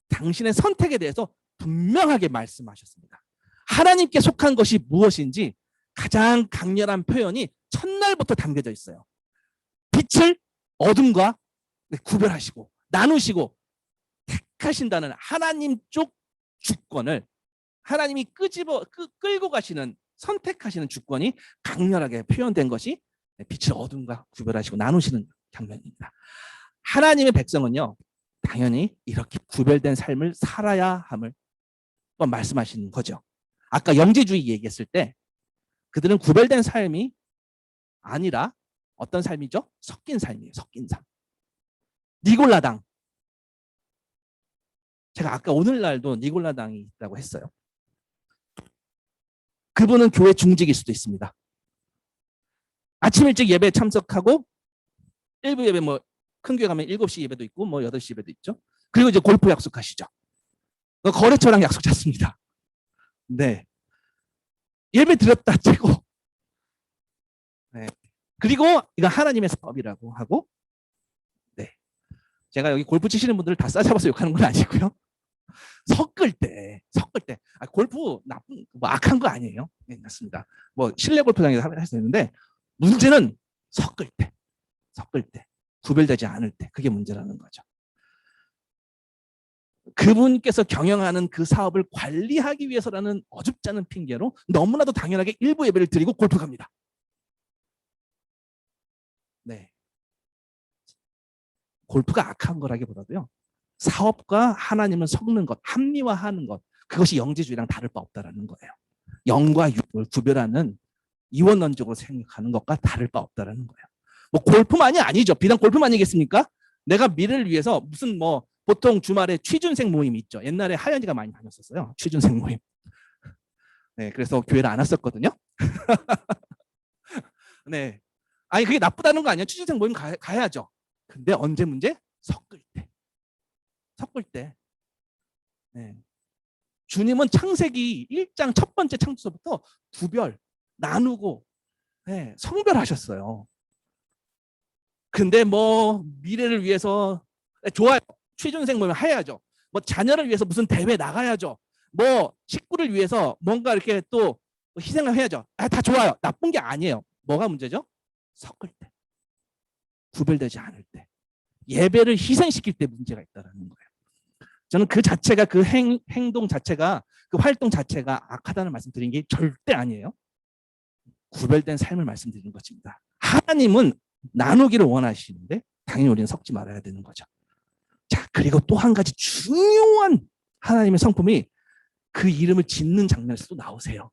당신의 선택에 대해서 분명하게 말씀하셨습니다. 하나님께 속한 것이 무엇인지 가장 강렬한 표현이 첫날부터 담겨져 있어요. 빛을 어둠과 구별하시고 나누시고 택하신다는 하나님 쪽 주권을 하나님이 끌고 가시는 선택하시는 주권이 강렬하게 표현된 것이 빛을 어둠과 구별하시고 나누시는 장면입니다. 하나님의 백성은요, 당연히 이렇게 구별된 삶을 살아야 함을 또 말씀하시는 거죠. 아까 영지주의 얘기했을 때 그들은 구별된 삶이 아니라 어떤 삶이죠? 섞인 삶이에요. 섞인 삶. 니골라당. 제가 아까 오늘날도 니골라당이 있다고 했어요. 그분은 교회 중직일 수도 있습니다. 아침 일찍 예배에 참석하고 일부 예배 큰 교회 가면 7시 예배도 있고 8시 예배도 있죠. 그리고 이제 골프 약속하시죠. 거래처랑 약속 잡습니다. 네. 예배 드렸다 치고. 네. 그리고 이거 하나님의 사업이라고 하고. 네. 제가 여기 골프 치시는 분들을 다 싸잡아서 욕하는 건 아니고요. 섞을 때 골프 나쁜 악한 거 아니에요. 네, 맞습니다. 실내 골프장에서 할 수 있는데 문제는 섞을 때 구별되지 않을 때 그게 문제라는 거죠. 그분께서 경영하는 그 사업을 관리하기 위해서라는 어줍지 않은 핑계로 너무나도 당연하게 일부 예배를 드리고 골프 갑니다. 네. 골프가 악한 거라기보다도요. 사업과 하나님을 섞는 것, 합리화하는 것, 그것이 영지주의랑 다를 바 없다라는 거예요. 영과 육을 구별하는 이원론적으로 생각하는 것과 다를 바 없다라는 거예요. 골프만이 아니죠. 비단 골프만이겠습니까? 내가 미래를 위해서 무슨 보통 주말에 취준생 모임이 있죠. 옛날에 하연이가 많이 다녔었어요. 취준생 모임. 네, 그래서 교회를 안 왔었거든요. 네, 아니 그게 나쁘다는 거 아니에요. 취준생 모임 가야죠. 근데 언제 문제? 섞을 때. 네. 주님은 창세기 1장 첫 번째 창조서부터 구별, 나누고 성별하셨어요. 근데 미래를 위해서 좋아요. 취준생 모임 해야죠. 자녀를 위해서 무슨 대회 나가야죠. 식구를 위해서 뭔가 이렇게 또 희생을 해야죠. 다 좋아요. 나쁜 게 아니에요. 뭐가 문제죠? 섞을 때. 구별되지 않을 때. 예배를 희생시킬 때 문제가 있다는 거예요. 저는 그 자체가 그 행동 자체가 그 활동 자체가 악하다는 말씀 드린 게 절대 아니에요. 구별된 삶을 말씀드리는 것입니다. 하나님은 나누기를 원하시는데 당연히 우리는 섞지 말아야 되는 거죠. 자, 그리고 또 한 가지 중요한 하나님의 성품이 그 이름을 짓는 장면에서도 나오세요.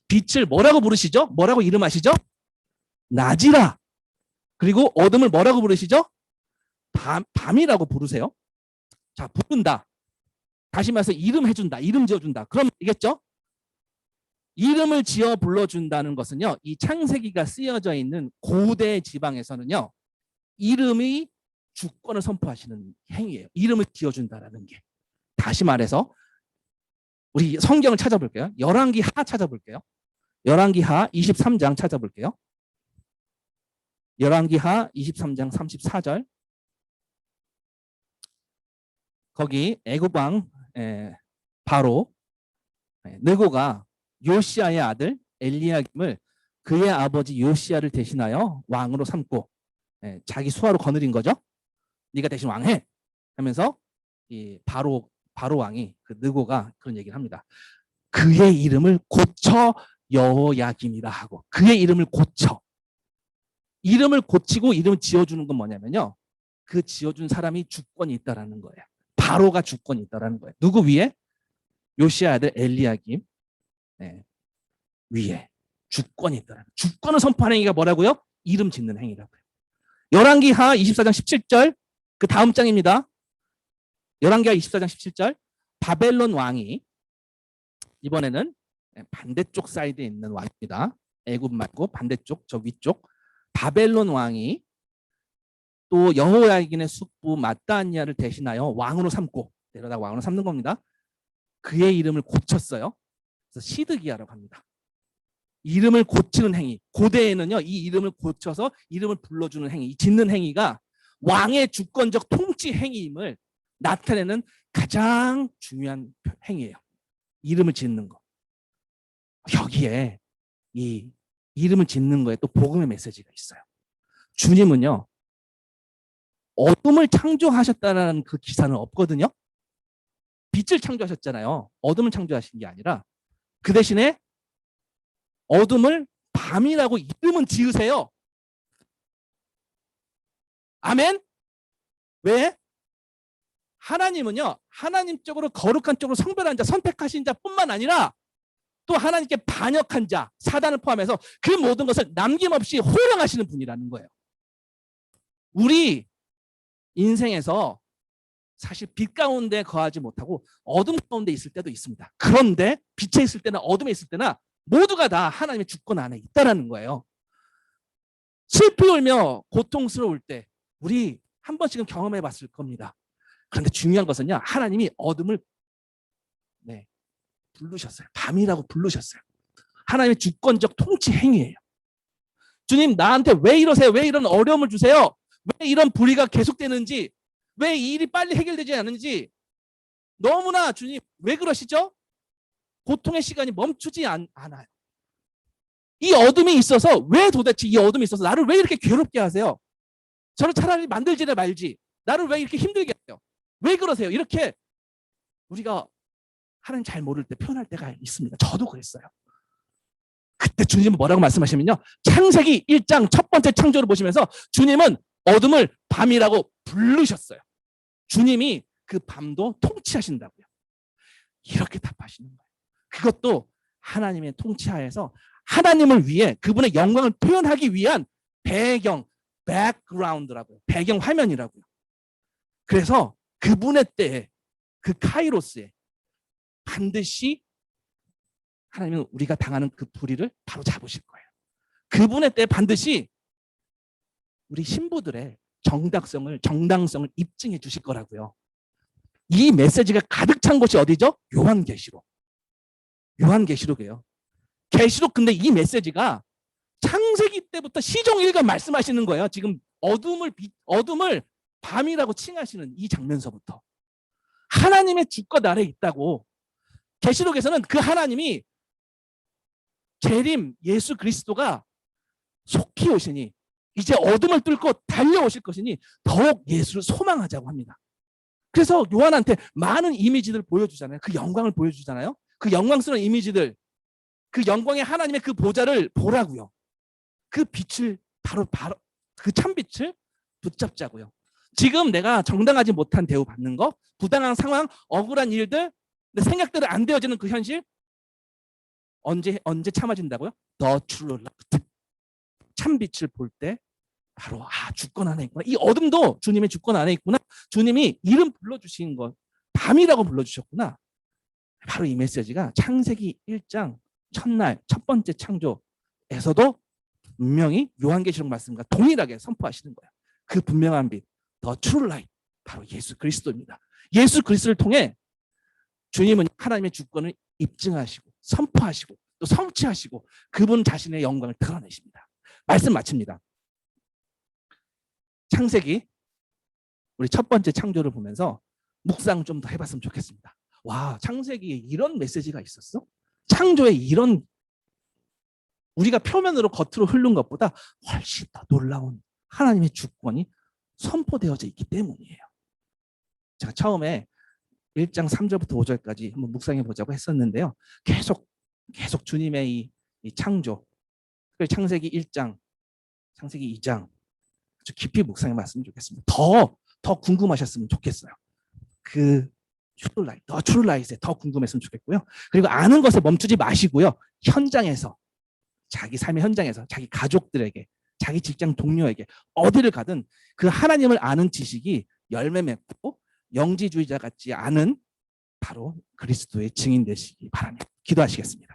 빛을 뭐라고 부르시죠? 뭐라고 이름하시죠? 낮이라. 그리고 어둠을 뭐라고 부르시죠? 밤이라고 부르세요. 자, 부른다. 다시 말해서 이름 해준다. 이름 지어준다. 그럼 알겠죠? 이름을 지어 불러준다는 것은요, 이 창세기가 쓰여져 있는 고대 지방에서는요, 이름이 주권을 선포하시는 행위예요. 이름을 지어준다라는 게. 다시 말해서 우리 성경을 찾아볼게요. 열왕기하 찾아볼게요. 열왕기하 23장 찾아볼게요. 열왕기하 23장 34절. 거기 애굽 왕 바로 느고가 요시야의 아들 엘리야김을 그의 아버지 요시야를 대신하여 왕으로 삼고 자기 수하로 거느린 거죠. 네가 대신 왕해 하면서 이 바로 왕이 그 느고가 그런 얘기를 합니다. 그의 이름을 고쳐 여호야김이라 하고, 그의 이름을 고쳐. 이름을 고치고 이름을 지어주는 건 뭐냐면요, 그 지어준 사람이 주권이 있다라는 거예요. 바로가 주권이 있다라는 거예요. 누구 위에? 요시야 아들 엘리야김 위에 주권이 있다라는 거예요. 주권을 선포하는 행위가 뭐라고요? 이름 짓는 행위라고요. 열왕기하 24장 17절, 그 다음 장입니다. 열왕기하 24장 17절. 바벨론 왕이, 이번에는 반대쪽 사이드에 있는 왕입니다. 애굽 말고 반대쪽, 저 위쪽. 바벨론 왕이 또 여호야긴의 숙부 마따니아를 대신하여 왕으로 삼고, 데려다가 왕으로 삼는 겁니다. 그의 이름을 고쳤어요. 그래서 시드기야라고 합니다. 이름을 고치는 행위. 고대에는요, 이 이름을 고쳐서 이름을 불러주는 행위, 짓는 행위가 왕의 주권적 통치 행위임을 나타내는 가장 중요한 행위예요. 이름을 짓는 거. 여기에 이 이름을 짓는 거에 또 복음의 메시지가 있어요. 주님은요, 어둠을 창조하셨다는 그 기사는 없거든요. 빛을 창조하셨잖아요. 어둠을 창조하신 게 아니라 그 대신에 어둠을 밤이라고 이름은 지으세요. 아멘? 왜? 하나님은요, 하나님 쪽으로 거룩한 쪽으로 성별한 자, 선택하신 자뿐만 아니라 또 하나님께 반역한 자, 사단을 포함해서 그 모든 것을 남김없이 호령하시는 분이라는 거예요. 우리 인생에서 사실 빛 가운데 거하지 못하고 어둠 가운데 있을 때도 있습니다. 그런데 빛에 있을 때나 어둠에 있을 때나 모두가 다 하나님의 주권 안에 있다라는 거예요. 슬피 울며 고통스러울 때 우리 한 번씩은 경험해 봤을 겁니다. 그런데 중요한 것은요, 하나님이 어둠을 부르셨어요. 밤이라고 부르셨어요. 하나님의 주권적 통치 행위예요. 주님, 나한테 왜 이러세요? 왜 이런 어려움을 주세요? 왜 이런 불의가 계속되는지, 왜 이 일이 빨리 해결되지 않는지, 너무나 주님 왜 그러시죠? 고통의 시간이 멈추지 않아요. 이 어둠이 있어서, 왜 도대체 이 어둠이 있어서 나를 왜 이렇게 괴롭게 하세요? 저를 차라리 만들지나 말지, 나를 왜 이렇게 힘들게 하세요? 왜 그러세요? 이렇게 우리가 하나님 잘 모를 때 표현할 때가 있습니다. 저도 그랬어요. 그때 주님은 뭐라고 말씀하시면요, 창세기 1장 첫 번째 창조를 보시면서 주님은 어둠을 밤이라고 부르셨어요. 주님이 그 밤도 통치하신다고요. 이렇게 답하시는 거예요. 그것도 하나님의 통치하에서 하나님을 위해 그분의 영광을 표현하기 위한 배경, 백그라운드라고요. 배경 화면이라고요. 그래서 그분의 때에, 그 카이로스에 반드시 하나님은 우리가 당하는 그 불의를 바로 잡으실 거예요. 그분의 때에 반드시 우리 신부들의 정당성을 입증해 주실 거라고요. 이 메시지가 가득 찬 곳이 어디죠? 요한계시록. 요한계시록이에요. 계시록. 근데 이 메시지가 창세기 때부터 시종일관 말씀하시는 거예요. 지금 어둠을 밤이라고 칭하시는 이 장면서부터 하나님의 주권 아래에 있다고. 계시록에서는 그 하나님이 재림 예수 그리스도가 속히 오시니 이제 어둠을 뚫고 달려오실 것이니 더욱 예수를 소망하자고 합니다. 그래서 요한한테 많은 이미지들 보여주잖아요. 그 영광을 보여주잖아요. 그 영광스러운 이미지들, 그 영광의 하나님의 그 보좌를 보라고요. 그 빛을 바로 그 참빛을 붙잡자고요. 지금 내가 정당하지 못한 대우 받는 거, 부당한 상황, 억울한 일들, 내 생각대로 안 되어지는 그 현실, 언제 참아진다고요? The true light. 참빛을 볼 때 바로 주권 안에 있구나. 이 어둠도 주님의 주권 안에 있구나. 주님이 이름 불러주신 것, 밤이라고 불러주셨구나. 바로 이 메시지가 창세기 1장 첫날 첫 번째 창조에서도 분명히 요한계시록 말씀과 동일하게 선포하시는 거예요. 그 분명한 빛, The true light, 바로 예수 그리스도입니다. 예수 그리스도를 통해 주님은 하나님의 주권을 입증하시고 선포하시고 또 성취하시고 그분 자신의 영광을 드러내십니다. 말씀 마칩니다. 창세기 우리 첫 번째 창조를 보면서 묵상 좀 더 해봤으면 좋겠습니다. 와, 창세기에 이런 메시지가 있었어? 창조에 이런 우리가 표면으로 겉으로 흐른 것보다 훨씬 더 놀라운 하나님의 주권이 선포되어져 있기 때문이에요. 제가 처음에 1장 3절부터 5절까지 한번 묵상해 보자고 했었는데요. 계속 주님의 이 창조, 창세기 1장, 창세기 2장 아주 깊이 묵상해 봤으면 좋겠습니다. 더 궁금하셨으면 좋겠어요. 그 트루라이트, 더 트루라이트에 더 궁금했으면 좋겠고요. 그리고 아는 것에 멈추지 마시고요. 현장에서, 자기 삶의 현장에서 자기 가족들에게, 자기 직장 동료에게 어디를 가든 그 하나님을 아는 지식이 열매 맺고 영지주의자 같지 않은 바로 그리스도의 증인 되시기 바랍니다. 기도하시겠습니다.